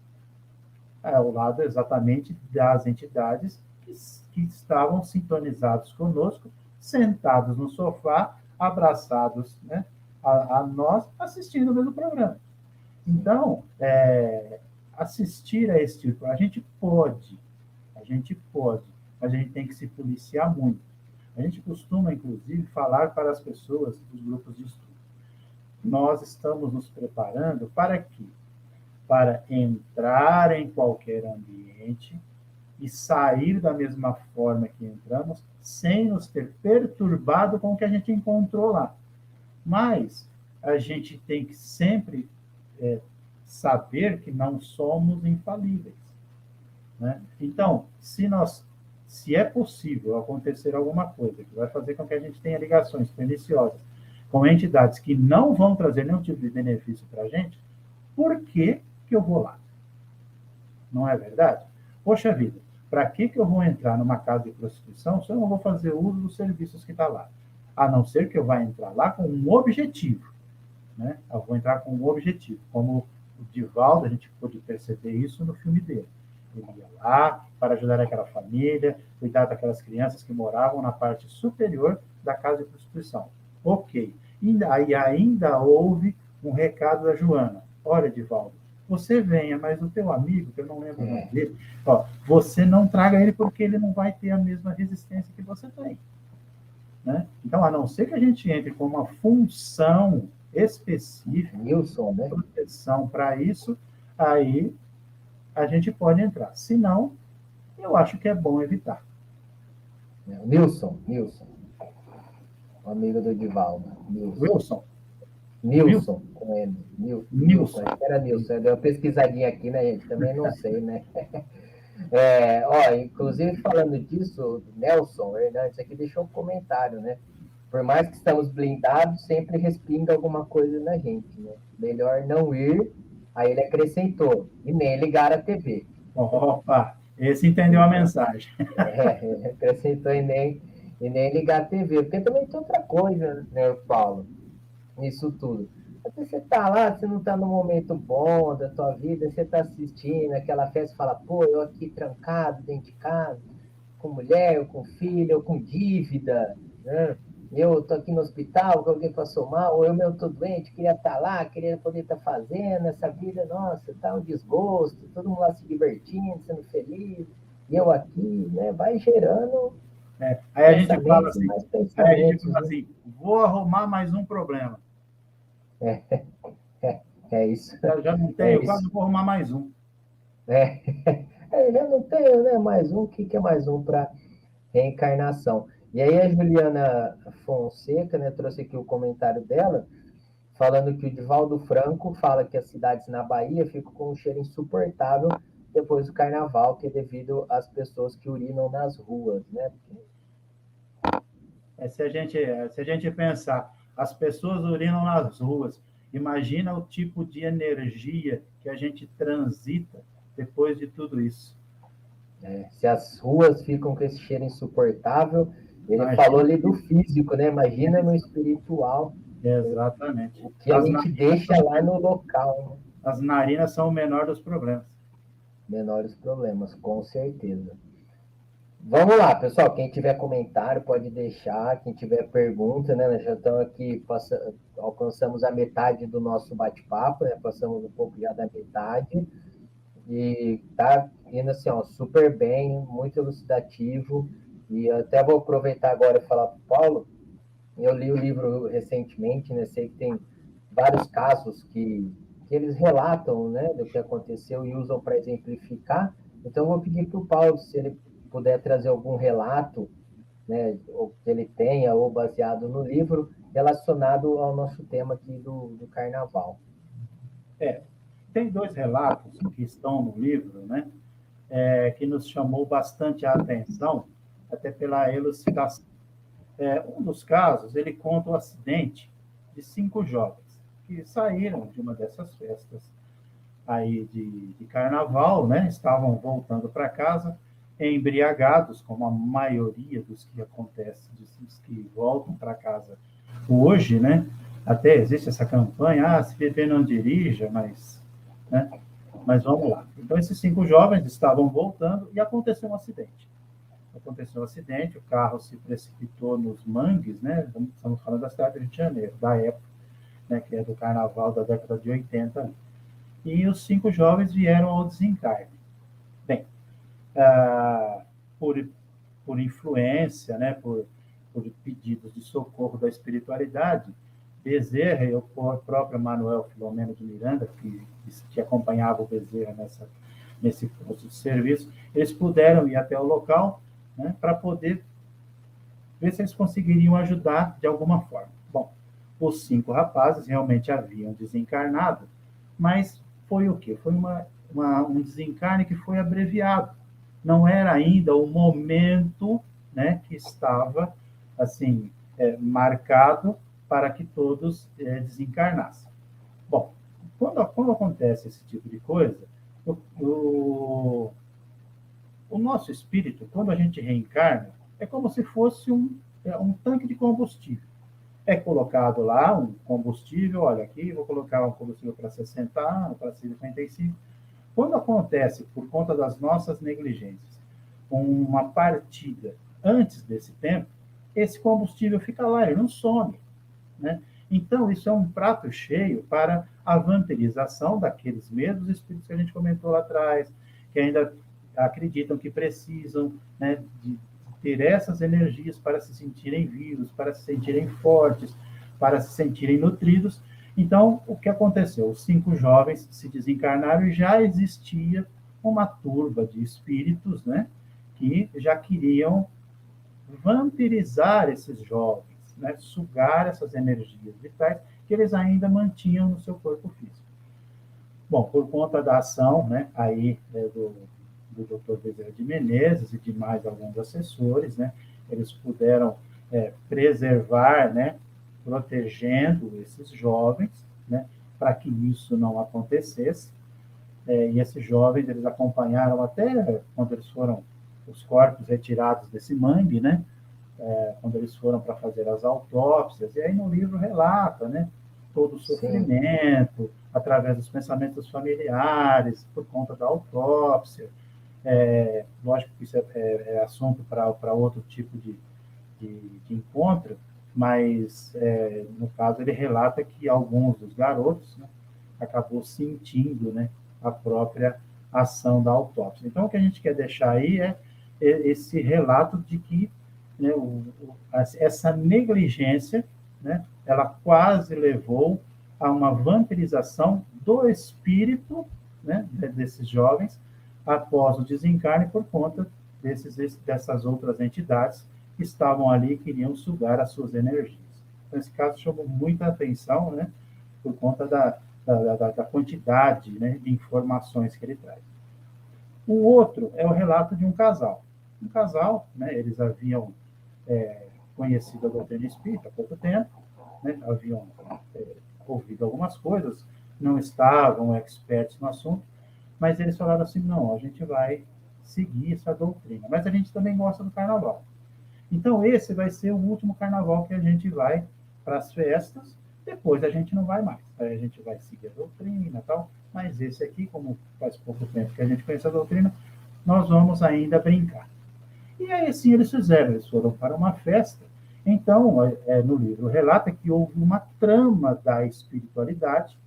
Ao lado exatamente das entidades que estavam sintonizados conosco, sentados no sofá, abraçados, né, a nós, assistindo o mesmo programa. Então, assistir a esse tipo, a gente pode, mas a gente tem que se policiar muito. A gente costuma, inclusive, falar para as pessoas dos grupos de estudo. Nós estamos nos preparando para quê? Para entrar em qualquer ambiente e sair da mesma forma que entramos, sem nos ter perturbado com o que a gente encontrou lá. Mas a gente tem que sempre saber que não somos infalíveis, né? Então, se é possível acontecer alguma coisa que vai fazer com que a gente tenha ligações perniciosas com entidades que não vão trazer nenhum tipo de benefício para a gente, por que eu vou lá? Não é verdade? Poxa vida, para que eu vou entrar numa casa de prostituição se eu não vou fazer uso dos serviços que está lá? A não ser que eu vá entrar lá com um objetivo, né? Eu vou entrar com um objetivo, como o Divaldo, a gente pôde perceber isso no filme dele. Ele ia lá para ajudar aquela família, cuidar daquelas crianças que moravam na parte superior da casa de prostituição. Ok. E aí ainda houve um recado da Joana. Olha, Divaldo, você venha, mas o teu amigo, que eu não lembro o nome dele, você não traga ele porque ele não vai ter a mesma resistência que você tem, né? Então, a não ser que a gente entre com uma função específica, Nilson, né? Proteção para isso, aí a gente pode entrar. Se não, eu acho que é bom evitar. Nilson. O amigo do Divaldo. Nilson, com N. Nilson. Era Nilson. Deu uma pesquisadinha aqui, né, gente? Também não sei, né? Inclusive, falando disso, Nelson Hernandes aqui deixou um comentário, né? Por mais que estamos blindados, sempre respinga alguma coisa na gente, né? Melhor não ir. Aí ele acrescentou, e nem ligar a TV. Opa, esse entendeu a mensagem. Ele acrescentou e nem ligar a TV. Porque também tem outra coisa, né, Paulo? Nisso tudo. Você tá lá, você não tá no momento bom da tua vida, você tá assistindo aquela festa e fala, pô, eu aqui trancado dentro de casa, com mulher, ou com filho, ou com dívida, né? Eu tô aqui no hospital, que alguém passou mal, ou eu mesmo tô doente, queria estar lá, queria poder estar fazendo essa vida, nossa, tá um desgosto, todo mundo lá se divertindo, sendo feliz, e eu aqui, né? Vai gerando Aí a gente fala pensamentos e assim, mais pensamentos, né? vou arrumar mais um problema. É, é isso, Já não é tenho, quase isso. vou arrumar mais um. É, já não tenho, né? Mais um, o que é mais um para reencarnação? E aí a Juliana Fonseca, né, trouxe aqui o comentário dela, falando que o Divaldo Franco fala que as cidades na Bahia ficam com um cheiro insuportável depois do carnaval, que é devido às pessoas que urinam nas ruas, né? Se a gente pensar, as pessoas urinam nas ruas, imagina o tipo de energia que a gente transita depois de tudo isso. Se as ruas ficam com esse cheiro insuportável, ele falou Imagina ali do que... físico, né? Imagina no espiritual, Exatamente. o que a gente deixa lá no local, né? As narinas são o menor dos problemas. Menores problemas, com certeza. Vamos lá, pessoal. Quem tiver comentário pode deixar. Quem tiver pergunta, né? Nós já estamos aqui, alcançamos a metade do nosso bate-papo, né? Passamos um pouco já da metade. E tá indo assim, ó, super bem, muito elucidativo. E até vou aproveitar agora e falar para o Paulo. Eu li o livro recentemente, né? Sei que tem vários casos que eles relatam, né, do que aconteceu e usam para exemplificar. Então, eu vou pedir para o Paulo, se ele puder trazer algum relato, né, ou que ele tenha, ou baseado no livro, relacionado ao nosso tema aqui do carnaval. Tem dois relatos que estão no livro, né? Que nos chamou bastante a atenção, até pela elucidação. Um dos casos, ele conta o acidente de 5 jovens que saíram de uma dessas festas aí de carnaval, né? Estavam voltando para casa embriagados, como a maioria dos que acontece, dos que voltam para casa hoje, né? Até existe essa campanha, se beber não dirija, né? Mas vamos lá. Então, esses 5 jovens estavam voltando e aconteceu um acidente. Aconteceu um acidente, o carro se precipitou nos mangues, né? Estamos falando da cidade do Rio de Janeiro, da época, né? Que é do carnaval da década de 80. E os 5 jovens vieram ao desencarne. Bem, ah, por, por influência, né? Por pedidos de socorro da espiritualidade, Bezerra e o próprio Manuel Filomeno de Miranda, que acompanhava o Bezerra nesse posto de serviço, eles puderam ir até o local, né, para poder ver se eles conseguiriam ajudar de alguma forma. Bom, os 5 rapazes realmente haviam desencarnado, mas foi o quê? Foi um desencarne que foi abreviado. Não era ainda o momento, né, que estava assim marcado para que todos desencarnassem. Bom, quando acontece esse tipo de coisa, o, o nosso espírito, quando a gente reencarna, é como se fosse um tanque de combustível. É colocado lá um combustível, olha aqui, vou colocar um combustível para 60 anos, para 55. Quando acontece, por conta das nossas negligências, uma partida antes desse tempo, esse combustível fica lá, ele não some, né? Então, isso é um prato cheio para a vampirização daqueles mesmos espíritos que a gente comentou lá atrás, que ainda acreditam que precisam, né, de ter essas energias para se sentirem vivos, para se sentirem fortes, para se sentirem nutridos. Então, o que aconteceu? Os 5 jovens se desencarnaram e já existia uma turba de espíritos, né, que já queriam vampirizar esses jovens, né, sugar essas energias vitais que eles ainda mantinham no seu corpo físico. Bom, por conta da ação, né, aí do Dr. Bezerra de Menezes e de mais alguns assessores, né, eles puderam preservar, né, protegendo esses jovens, né, para que isso não acontecesse. E esses jovens, eles acompanharam até quando eles foram os corpos retirados desse mangue, né, quando eles foram para fazer as autópsias, e aí no livro relata, né, todo o sofrimento, através dos pensamentos familiares, por conta da autópsia. Lógico que isso é assunto para outro tipo de encontro, mas, no caso, ele relata que alguns dos garotos, né, acabou sentindo, né, a própria ação da autópsia. Então, o que a gente quer deixar aí é esse relato de que, né, essa negligência, né, ela quase levou a uma vampirização do espírito, né, desses jovens após o desencarne por conta dessas outras entidades que estavam ali e queriam sugar as suas energias. Então, esse caso chamou muita atenção, né, por conta da quantidade, né, de informações que ele traz. O outro é o relato de um casal. Um casal, né, eles haviam conhecido a doutrina espírita há pouco tempo, né, haviam ouvido algumas coisas, não estavam expertos no assunto, mas eles falaram assim, não, a gente vai seguir essa doutrina, mas a gente também gosta do carnaval. Então, esse vai ser o último carnaval que a gente vai para as festas, depois a gente não vai mais. Aí a gente vai seguir a doutrina e tal, mas esse aqui, como faz pouco tempo que a gente conhece a doutrina, nós vamos ainda brincar. E aí, sim, eles fizeram, eles foram para uma festa. Então, no livro relata que houve uma trama da espiritualidade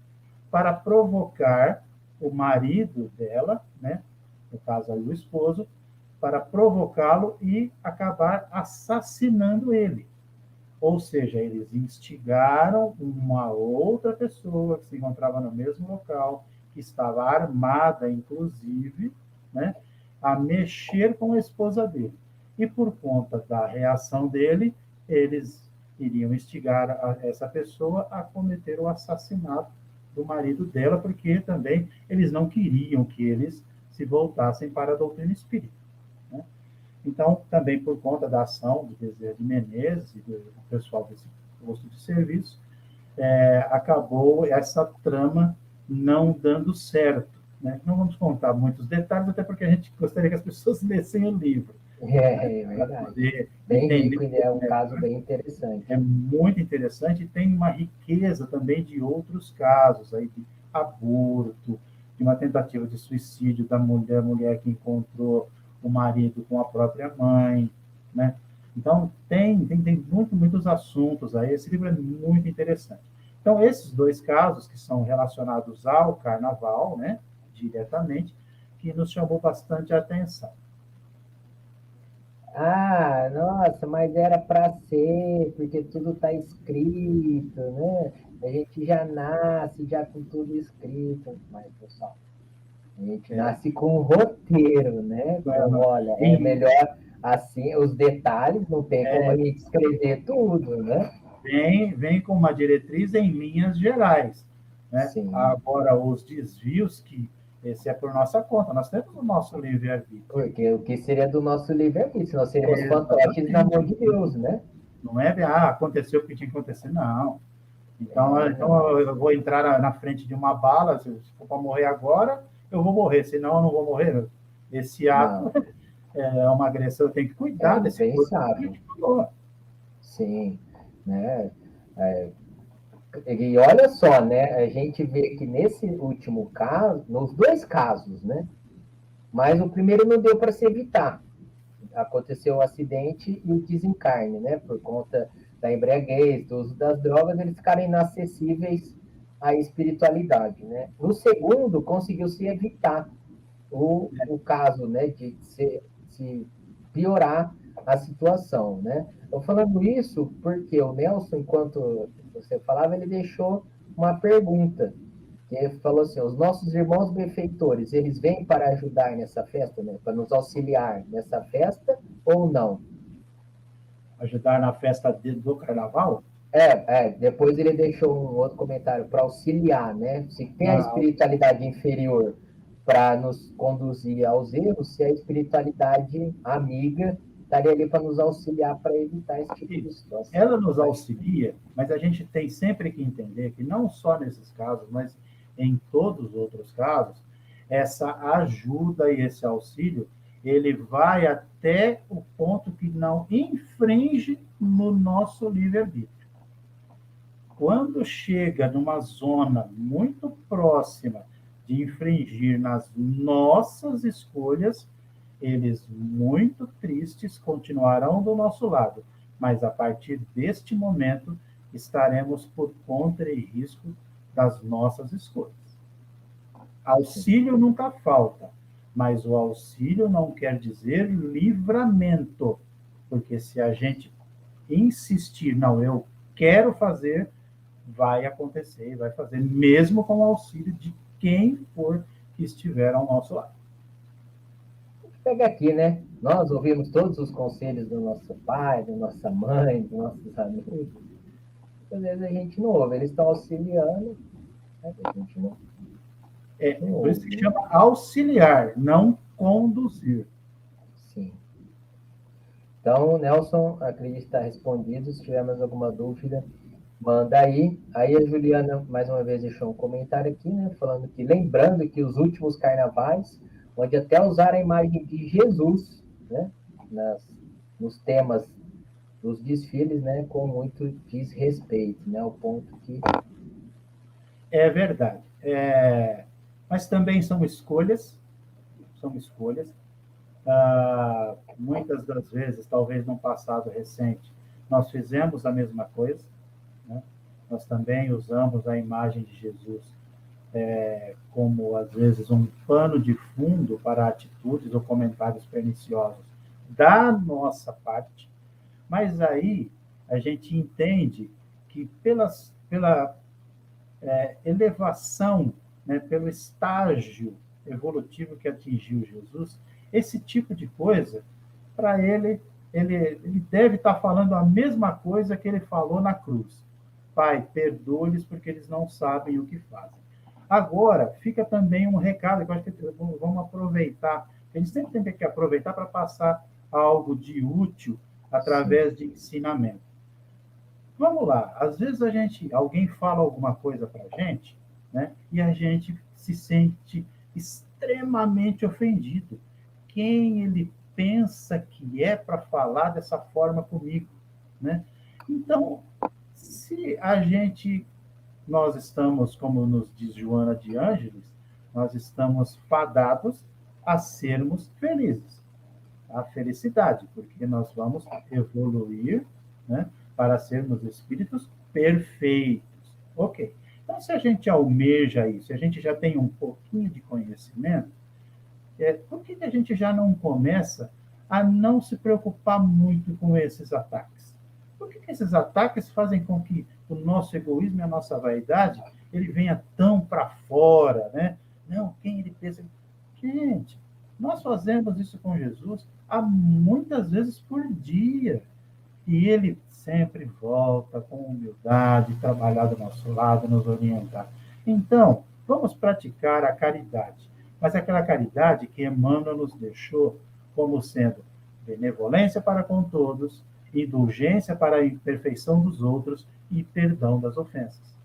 para provocar o marido dela, né, no caso aí o esposo, para provocá-lo e acabar assassinando ele. Ou seja, eles instigaram uma outra pessoa que se encontrava no mesmo local, que estava armada, inclusive, né, a mexer com a esposa dele. E por conta da reação dele, eles iriam instigar essa pessoa a cometer o assassinato do marido dela, porque também eles não queriam que eles se voltassem para a doutrina espírita. Né? Então, também por conta da ação do Bezerra de Menezes e do pessoal desse posto de serviço, acabou essa trama não dando certo. Né? Não vamos contar muitos detalhes, até porque a gente gostaria que as pessoas lessem o livro. É verdade. Bem rico, é um caso bem interessante. É muito interessante e tem uma riqueza também de outros casos, aí de aborto, de uma tentativa de suicídio da mulher que encontrou o marido com a própria mãe, né? Então, tem muitos assuntos aí, esse livro é muito interessante. Então, esses dois casos, que são relacionados ao carnaval, né, diretamente, que nos chamou bastante a atenção. Ah, nossa, mas era para ser, porque tudo está escrito, né? A gente já nasce já com tudo escrito, mas pessoal, a gente nasce com um roteiro, né? Então, olha, é melhor assim, os detalhes, não tem como a gente escrever tudo, né? Vem com uma diretriz em linhas gerais, né? Sim. Agora, os desvios, que esse é por nossa conta, nós temos o nosso livre-arbítrio. Porque o que seria do nosso livre-arbítrio? Nós seríamos fantoches na mão de Deus, né? Não é, aconteceu o que tinha que acontecer, não. Então, eu vou entrar na frente de uma bala, se for para morrer agora, eu vou morrer, senão eu não vou morrer. Esse ato é uma agressão, eu tenho que cuidar desse corpo. Sim, né? E olha só, né? A gente vê que nesse último caso, nos dois casos, né? Mas o primeiro não deu para se evitar. Aconteceu o acidente e o desencarne, né? Por conta da embriaguez, do uso das drogas, eles ficaram inacessíveis à espiritualidade, né? No segundo, conseguiu se evitar o caso, né? De se piorar a situação, né? Estou falando isso porque o Nelson, enquanto você falava, ele deixou uma pergunta. Ele falou assim, os nossos irmãos benfeitores, eles vêm para ajudar nessa festa, né? Para nos auxiliar nessa festa ou não? Ajudar na festa do carnaval? Depois ele deixou um outro comentário para auxiliar, né? Se tem a espiritualidade inferior para nos conduzir aos erros, se a espiritualidade amiga estaria ali para nos auxiliar para evitar esse tipo de situação. Ela nos auxilia, mas a gente tem sempre que entender que não só nesses casos, mas em todos os outros casos, essa ajuda e esse auxílio, ele vai até o ponto que não infringe no nosso livre-arbítrio. quando chega numa zona muito próxima de infringir nas nossas escolhas, eles muito tristes continuarão do nosso lado, mas a partir deste momento estaremos por conta e risco das nossas escolhas. Auxílio nunca falta, mas o auxílio não quer dizer livramento, porque se a gente insistir, não, eu quero fazer, vai acontecer, vai fazer, mesmo com o auxílio de quem for que estiver ao nosso lado. Pega aqui, né? Nós ouvimos todos os conselhos do nosso pai, da nossa mãe, dos nossos amigos. Às vezes a gente não ouve, eles estão auxiliando, mas a gente não. Por isso que chama auxiliar, não conduzir. Sim. Então, Nelson, acredito que está respondido. Se tiver mais alguma dúvida, manda aí. Aí a Juliana, mais uma vez, deixou um comentário aqui, né? Falando que, lembrando que os últimos carnavais, onde até usaram a imagem de Jesus, né? Nos temas dos desfiles, né? Com muito desrespeito, né? Ao ponto que... É verdade. Mas também são escolhas. Muitas das vezes, talvez num passado recente, nós fizemos a mesma coisa, né? Nós também usamos a imagem de Jesus como, às vezes, um pano de fundo para atitudes ou comentários perniciosos da nossa parte, mas aí a gente entende que pela elevação, né, pelo estágio evolutivo que atingiu Jesus, esse tipo de coisa, para ele deve estar falando a mesma coisa que ele falou na cruz. Pai, perdoa-lhes porque eles não sabem o que fazem. Agora, fica também um recado, que eu acho que vamos aproveitar, a gente sempre tem que aproveitar para passar algo de útil através de ensinamento. Vamos lá, às vezes alguém fala alguma coisa para a gente, né, e a gente se sente extremamente ofendido. Quem ele pensa que é para falar dessa forma comigo, né? Então, se nós estamos, como nos diz Joana de Ângeles, nós estamos fadados a sermos felizes, a felicidade, porque nós vamos evoluir, né, para sermos espíritos perfeitos. Ok. Então, se a gente almeja isso, se a gente já tem um pouquinho de conhecimento, por que a gente já não começa a não se preocupar muito com esses ataques? Por que esses ataques fazem com que o nosso egoísmo e a nossa vaidade ele venha tão para fora, né? Não, quem ele pensa... Gente, nós fazemos isso com Jesus há muitas vezes por dia. E ele sempre volta com humildade, trabalhar do nosso lado, nos orientar. Então, vamos praticar a caridade. Mas aquela caridade que Emmanuel nos deixou como sendo benevolência para com todos, indulgência para a imperfeição dos outros e perdão das ofensas.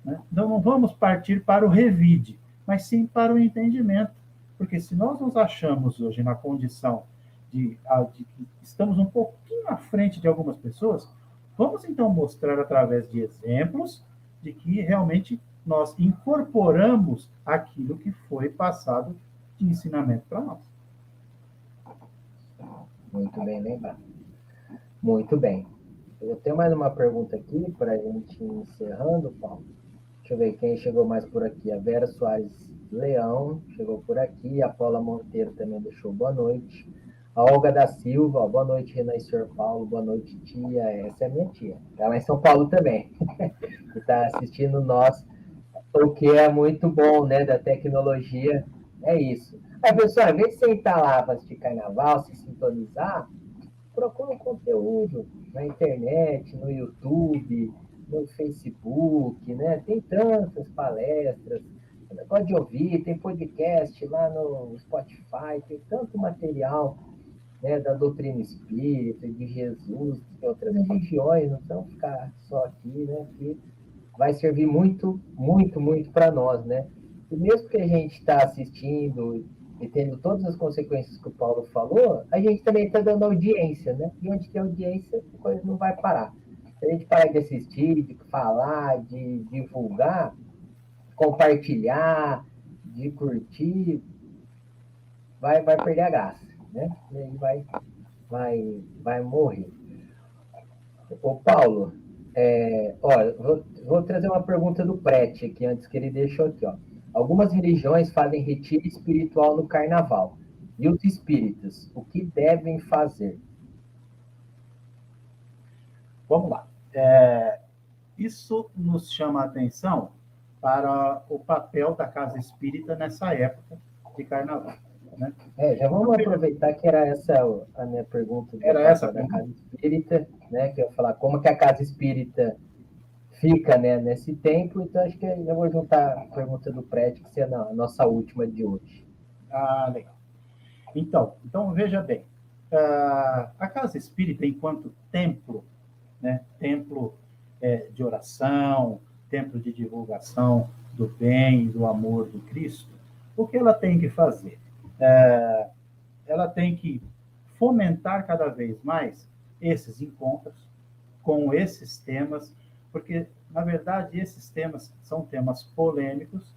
Né? Então, não vamos partir para o revide, mas sim para o entendimento. Porque se nós nos achamos hoje na condição de que estamos um pouquinho à frente de algumas pessoas, vamos então mostrar através de exemplos de que realmente nós incorporamos aquilo que foi passado de ensinamento para nós. Muito bem lembrado. Muito bem. Eu tenho mais uma pergunta aqui para a gente ir encerrando, Paulo. Deixa eu ver quem chegou mais por aqui. A Vera Soares Leão chegou por aqui. A Paula Monteiro também deixou boa noite. A Olga da Silva, boa noite, Renan e Sr. Paulo. Boa noite, tia. Essa é minha tia. Ela é em São Paulo também. Que está assistindo nós. O que é muito bom, né, da tecnologia. É isso. Aí, pessoal, ao invés de sentar lá para assistir carnaval, se sintonizar, procura um conteúdo na internet, no YouTube, no Facebook, né? Tem tantas palestras, pode ouvir, tem podcast lá no Spotify, tem tanto material, né, da doutrina espírita, de Jesus, de outras religiões, não vamos ficar só aqui, né? Que vai servir muito, muito, muito para nós, né? E mesmo que a gente está assistindo e tendo todas as consequências que o Paulo falou, a gente também está dando audiência, né? E onde tem audiência, a coisa não vai parar. Se a gente parar de assistir, de falar, de divulgar, compartilhar, de curtir, vai perder a graça, né? E aí vai morrer. Ô, Paulo, olha, vou trazer uma pergunta do Prete aqui, antes que ele deixou aqui, ó. Algumas religiões fazem retiro espiritual no carnaval. E os espíritas, o que devem fazer? Vamos lá. Isso nos chama a atenção para o papel da casa espírita nessa época de carnaval. Né? Já vamos aproveitar que era essa a minha pergunta do Era essa papel da casa espírita, né? Que eu ia falar como que a casa espírita fica, né, nesse tempo, então acho que eu vou juntar a pergunta do Prete, que será a nossa última de hoje. Ah, legal. Então veja bem, a casa espírita, enquanto templo, né, templo de oração, templo de divulgação do bem e do amor do Cristo, o que ela tem que fazer? Ela tem que fomentar cada vez mais esses encontros com esses temas, porque, na verdade, esses temas são temas polêmicos,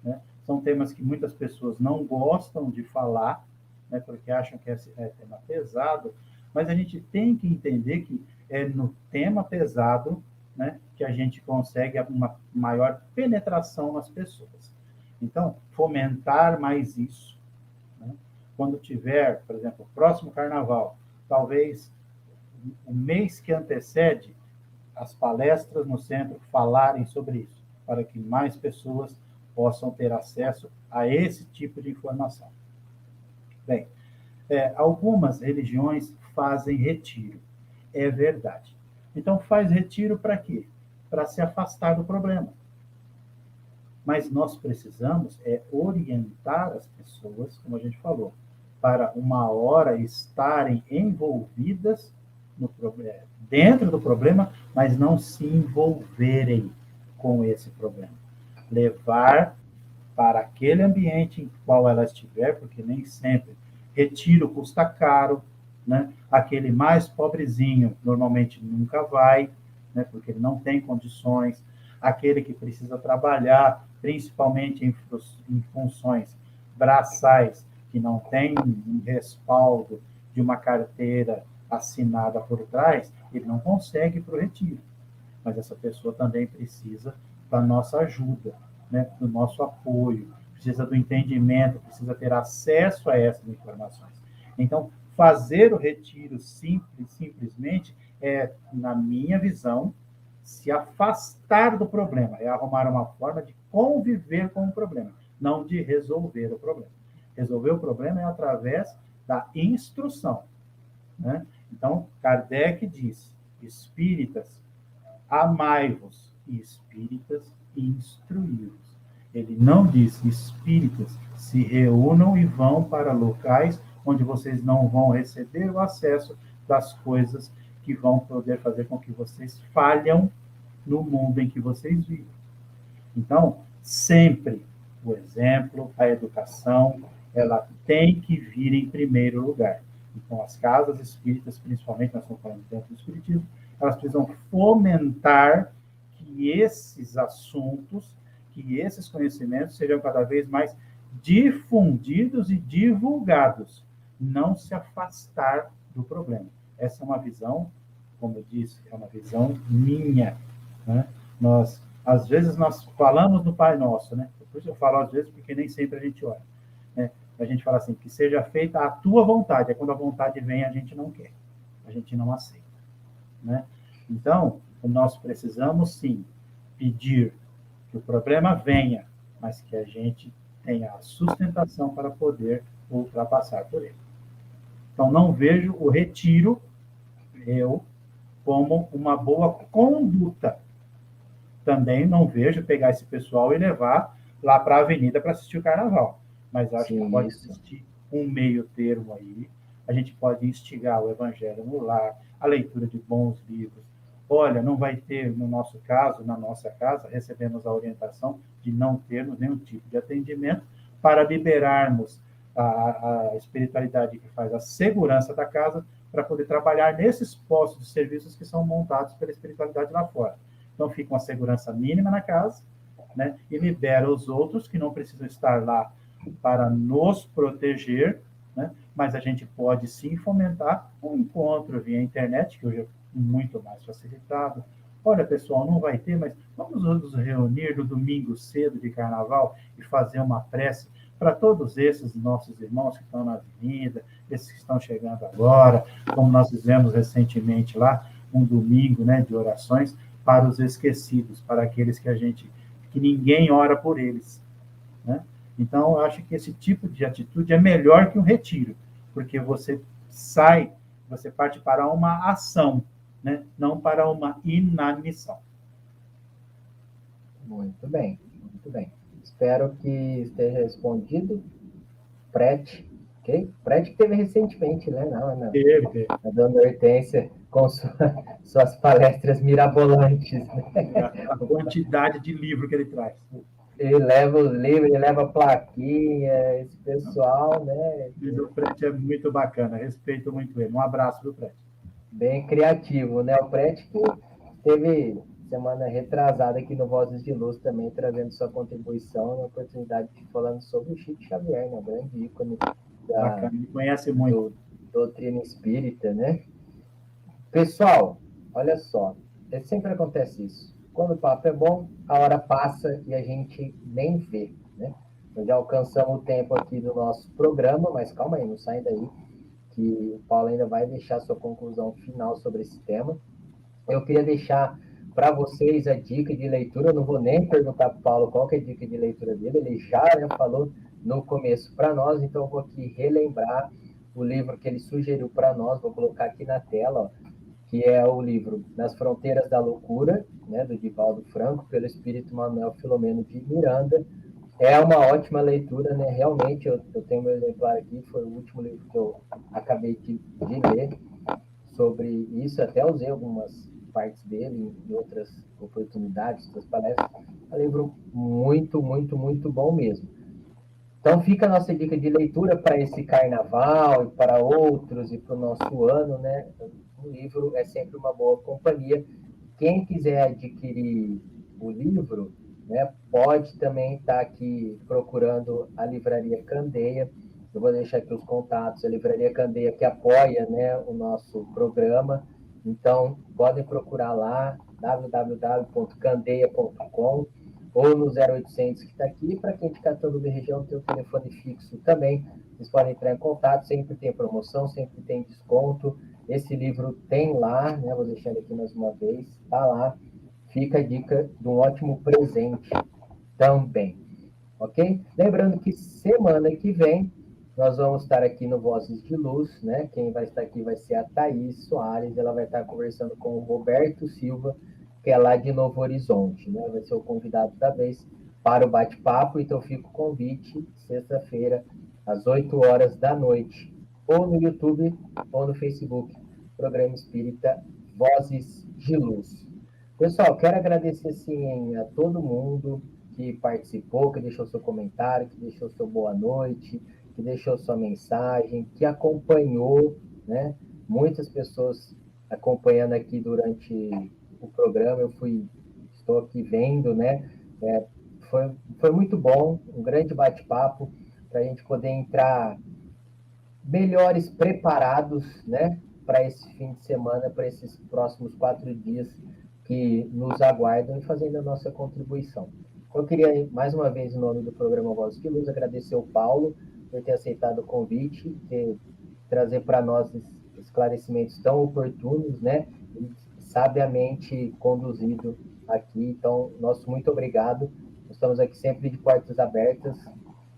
né? São temas que muitas pessoas não gostam de falar, né? Porque acham que é tema pesado, mas a gente tem que entender que é no tema pesado, né, que a gente consegue uma maior penetração nas pessoas. Então, fomentar mais isso. Né? Quando tiver, por exemplo, o próximo carnaval, talvez o mês que antecede, as palestras no centro falarem sobre isso, para que mais pessoas possam ter acesso a esse tipo de informação. Bem, algumas religiões fazem retiro, é verdade. Então, faz retiro para quê? Para se afastar do problema. Mas nós precisamos orientar as pessoas, como a gente falou, para uma hora estarem envolvidas no problema, dentro do problema, mas não se envolverem com esse problema. Levar para aquele ambiente em qual ela estiver, porque nem sempre retiro custa caro, né? Aquele mais pobrezinho normalmente nunca vai, né? Porque ele não tem condições. Aquele que precisa trabalhar, principalmente em funções braçais, que não tem um respaldo de uma carteira assinada por trás, ele não consegue ir para o retiro. Mas essa pessoa também precisa da nossa ajuda, né? Do nosso apoio, precisa do entendimento, precisa ter acesso a essas informações. Então, fazer o retiro simplesmente na minha visão, se afastar do problema, é arrumar uma forma de conviver com o problema, não de resolver o problema. Resolver o problema é através da instrução, né? Então, Kardec diz, espíritas, amai-vos, e espíritas, instruí-vos. Ele não diz, espíritas, se reúnam e vão para locais onde vocês não vão receber o acesso das coisas que vão poder fazer com que vocês falham no mundo em que vocês vivem. Então, sempre o exemplo, a educação, ela tem que vir em primeiro lugar. Então, as casas espíritas, principalmente, nós estamos falando dentro do espiritismo, elas precisam fomentar que esses assuntos, que esses conhecimentos sejam cada vez mais difundidos e divulgados, não se afastar do problema. Essa é uma visão, como eu disse, é uma visão minha, né? Às vezes nós falamos do Pai Nosso, né? Por isso eu falo às vezes, porque nem sempre a gente ora, né? A gente fala assim, que seja feita a tua vontade. É quando a vontade vem, a gente não quer, a gente não aceita, né? Então, nós precisamos, sim, pedir que o problema venha, mas que a gente tenha a sustentação para poder ultrapassar por ele. Então, não vejo o retiro, como uma boa conduta. Também não vejo pegar esse pessoal e levar lá para a avenida para assistir o carnaval. Mas acho que pode existir um meio termo aí. A gente pode instigar o evangelho no lar, a leitura de bons livros. Olha, não vai ter, no nosso caso, na nossa casa, recebemos a orientação de não termos nenhum tipo de atendimento para liberarmos a espiritualidade que faz a segurança da casa para poder trabalhar nesses postos de serviços que são montados pela espiritualidade lá fora. Então, fica uma segurança mínima na casa, né? E libera os outros que não precisam estar lá para nos proteger, né? Mas a gente pode sim fomentar um encontro via internet, que hoje é muito mais facilitado. Olha, pessoal, não vai ter, mas vamos nos reunir no domingo cedo de carnaval e fazer uma prece para todos esses nossos irmãos que estão na avenida, esses que estão chegando agora, como nós fizemos recentemente lá, um domingo, né, de orações para os esquecidos, para aqueles que ninguém ora por eles, né? Então, eu acho que esse tipo de atitude é melhor que um retiro, porque você parte para uma ação, né? Não para uma inanição. Muito bem, muito bem. Espero que esteja respondido. Prete, ok? Prete que teve recentemente, né? Não. Teve. A dona Hortência com suas palestras mirabolantes, né? A quantidade de livro que ele traz. Ele leva os livros, ele leva a plaquinha, esse pessoal, né? O Prete é muito bacana, respeito muito ele. Um abraço do Prete. Bem criativo, né? O Prete que teve semana retrasada aqui no Vozes de Luz também, trazendo sua contribuição na oportunidade de falando sobre o Chico Xavier, né? O grande ícone Bacana, me conhece muito. Doutrina espírita, né? Pessoal, olha só, sempre acontece isso. Quando o papo é bom, a hora passa e a gente nem vê, né? Nós já alcançamos o tempo aqui do nosso programa, mas calma aí, não sai daí, que o Paulo ainda vai deixar sua conclusão final sobre esse tema. Eu queria deixar para vocês a dica de leitura, eu não vou nem perguntar para o Paulo qual que é a dica de leitura dele, ele já, né, falou no começo para nós, então eu vou aqui relembrar o livro que ele sugeriu para nós, vou colocar aqui na tela, ó, que é o livro Nas Fronteiras da Loucura, né, do Divaldo Franco, pelo espírito Manuel Filomeno de Miranda. É uma ótima leitura, né? Realmente, eu tenho meu exemplar aqui, foi o último livro que eu acabei de ler sobre isso, até usei algumas partes dele em outras oportunidades, outras palestras. É um livro muito, muito, muito bom mesmo. Então, fica a nossa dica de leitura para esse carnaval e para outros e para o nosso ano, né? O livro é sempre uma boa companhia. Quem quiser adquirir o livro, né, pode também estar aqui procurando a Livraria Candeia. Eu vou deixar aqui os contatos. A Livraria Candeia que apoia, né, o nosso programa. Então, podem procurar lá, www.candeia.com ou no 0800 que está aqui. Para quem está todo da região, tem o telefone fixo também. Vocês podem entrar em contato, sempre tem promoção, sempre tem desconto. Esse livro tem lá, né? Vou deixar ele aqui mais uma vez, tá lá. Fica a dica de um ótimo presente também, ok? Lembrando que semana que vem nós vamos estar aqui no Vozes de Luz, né? Quem vai estar aqui vai ser a Thaís Soares, ela vai estar conversando com o Roberto Silva, que é lá de Novo Horizonte, né? Vai ser o convidado da vez para o bate-papo, então fica o convite, sexta-feira, às 8 horas da noite, ou no YouTube, ou no Facebook, Programa Espírita Vozes de Luz. Pessoal, quero agradecer, sim, a todo mundo que participou, que deixou seu comentário, que deixou seu boa noite, que deixou sua mensagem, que acompanhou, né? Muitas pessoas acompanhando aqui durante o programa, estou aqui vendo, né? Foi muito bom, um grande bate-papo, para a gente poder entrar melhores preparados, né, para esse fim de semana, para esses próximos 4 dias que nos aguardam e fazendo a nossa contribuição. Eu queria, mais uma vez, em nome do programa Voz de Luz, agradecer ao Paulo por ter aceitado o convite, trazer para nós esclarecimentos tão oportunos, né, e sabiamente conduzido aqui. Então, nosso muito obrigado. Estamos aqui sempre de portas abertas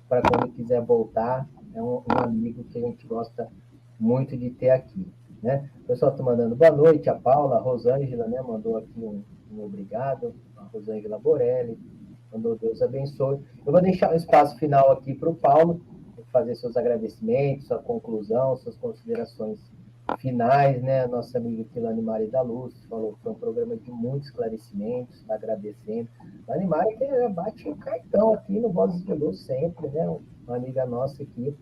para quando quiser voltar. É um amigo que a gente gosta muito de ter aqui, né? O pessoal está mandando boa noite, a Paula, a Rosângela, né? Mandou aqui um obrigado, a Rosângela Borelli, mandou Deus abençoe. Eu vou deixar um espaço final aqui para o Paulo, fazer seus agradecimentos, sua conclusão, suas considerações finais, né? A nossa amiga Quilane Mari da Luz falou que foi um programa de muitos esclarecimentos, está agradecendo. A Quilane Mari que bate o cartão aqui no Vozes de Luz sempre, né? Uma amiga nossa aqui.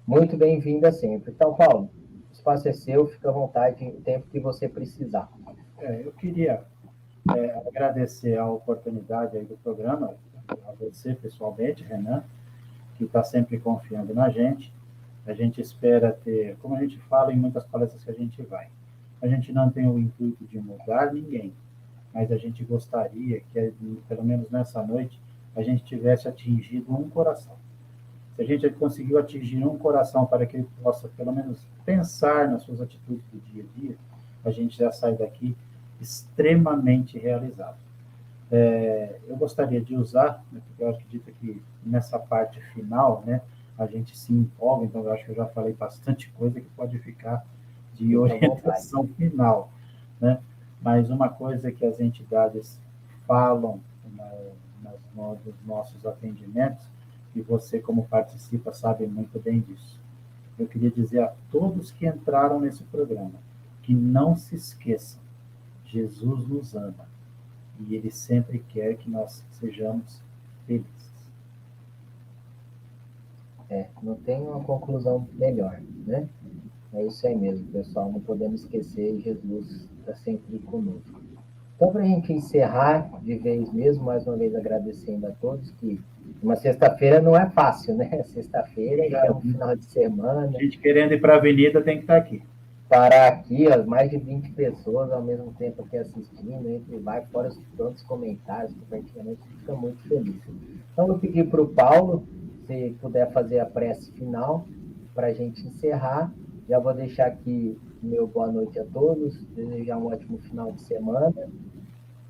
Muito bem-vinda sempre. Então, Paulo, o espaço espaço é seu, fica à vontade o tempo que você precisar. Eu queria agradecer a oportunidade aí do programa, a você pessoalmente, Renan, que está sempre confiando na gente. A gente espera ter, como a gente fala em muitas palestras que a gente não tem o intuito de mudar ninguém, mas a gente gostaria que, pelo menos nessa noite, a gente tivesse atingido um coração. Se a gente conseguiu atingir um coração para que ele possa, pelo menos, pensar nas suas atitudes do dia a dia, a gente já sai daqui extremamente realizado. Eu gostaria de usar, né, porque eu acredito que nessa parte final, né, a gente se empolga, então eu acho que eu já falei bastante coisa que pode ficar de orientação final, né? Mas uma coisa que as entidades falam nos nossos atendimentos, e você, como participa, sabe muito bem disso. Eu queria dizer a todos que entraram nesse programa que não se esqueçam, Jesus nos ama e Ele sempre quer que nós sejamos felizes. Não tem uma conclusão melhor, né? É isso aí mesmo, pessoal. Não podemos esquecer, Jesus está sempre conosco. Então, para a gente encerrar de vez mesmo, mais uma vez agradecendo a todos, que uma sexta-feira não é fácil, né? Sexta-feira é um final de semana. A gente querendo ir para a avenida tem que estar aqui. Parar aqui, ó, mais de 20 pessoas ao mesmo tempo aqui assistindo, entre vai fora os tantos comentários, praticamente fica muito feliz. Então, eu vou pedir para o Paulo, se puder fazer a prece final, para a gente encerrar. Já vou deixar aqui meu boa noite a todos, desejar um ótimo final de semana,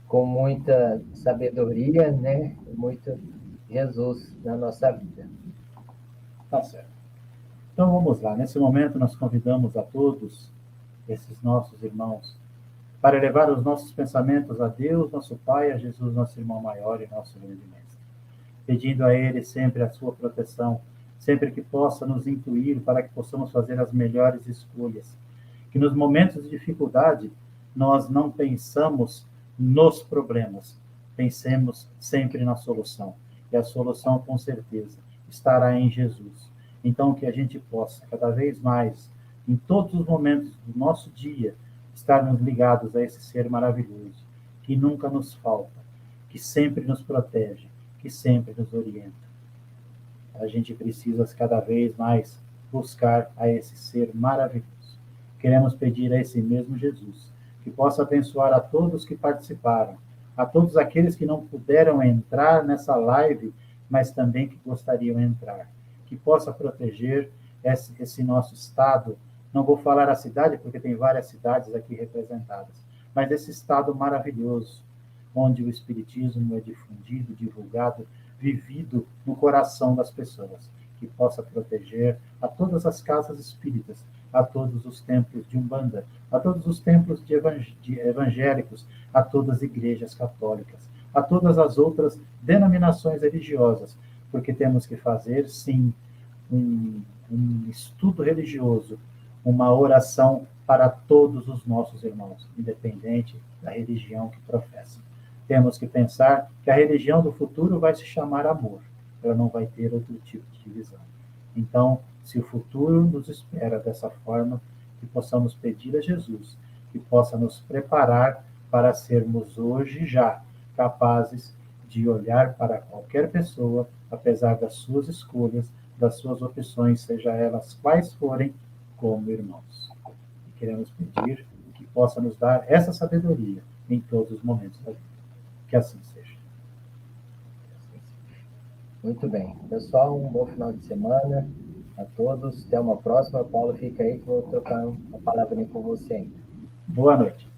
com muita sabedoria, né? Muito Jesus na nossa vida. Tá certo. Então vamos lá. Nesse momento nós convidamos a todos esses nossos irmãos para elevar os nossos pensamentos a Deus, nosso Pai, a Jesus, nosso irmão maior e nosso grande mestre, pedindo a Ele sempre a sua proteção, sempre que possa nos intuir para que possamos fazer as melhores escolhas. Que nos momentos de dificuldade nós não pensamos nos problemas, pensemos sempre na solução. E a solução, com certeza, estará em Jesus. Então, que a gente possa, cada vez mais, em todos os momentos do nosso dia, estarmos ligados a esse ser maravilhoso, que nunca nos falta, que sempre nos protege, que sempre nos orienta. A gente precisa cada vez mais buscar a esse ser maravilhoso. Queremos pedir a esse mesmo Jesus que possa abençoar a todos que participaram, a todos aqueles que não puderam entrar nessa live, mas também que gostariam de entrar, que possa proteger esse nosso estado. Não vou falar a cidade, porque tem várias cidades aqui representadas, mas esse estado maravilhoso, onde o Espiritismo é difundido, divulgado, vivido no coração das pessoas, que possa proteger a todas as casas espíritas, a todos os templos de Umbanda, a todos os templos de evangélicos, a todas as igrejas católicas, a todas as outras denominações religiosas, porque temos que fazer, sim, um estudo religioso, uma oração para todos os nossos irmãos, independente da religião que professam. Temos que pensar que a religião do futuro vai se chamar amor, ela não vai ter outro tipo de divisão. Então, se o futuro nos espera dessa forma, que possamos pedir a Jesus que possa nos preparar para sermos hoje já capazes de olhar para qualquer pessoa, apesar das suas escolhas, das suas opções, seja elas quais forem, como irmãos. E queremos pedir que possa nos dar essa sabedoria em todos os momentos da vida. Que assim seja. Muito bem. Pessoal, um bom final de semana a todos. Até uma próxima. Paulo, fica aí que eu vou trocar uma palavrinha com você ainda. Boa noite.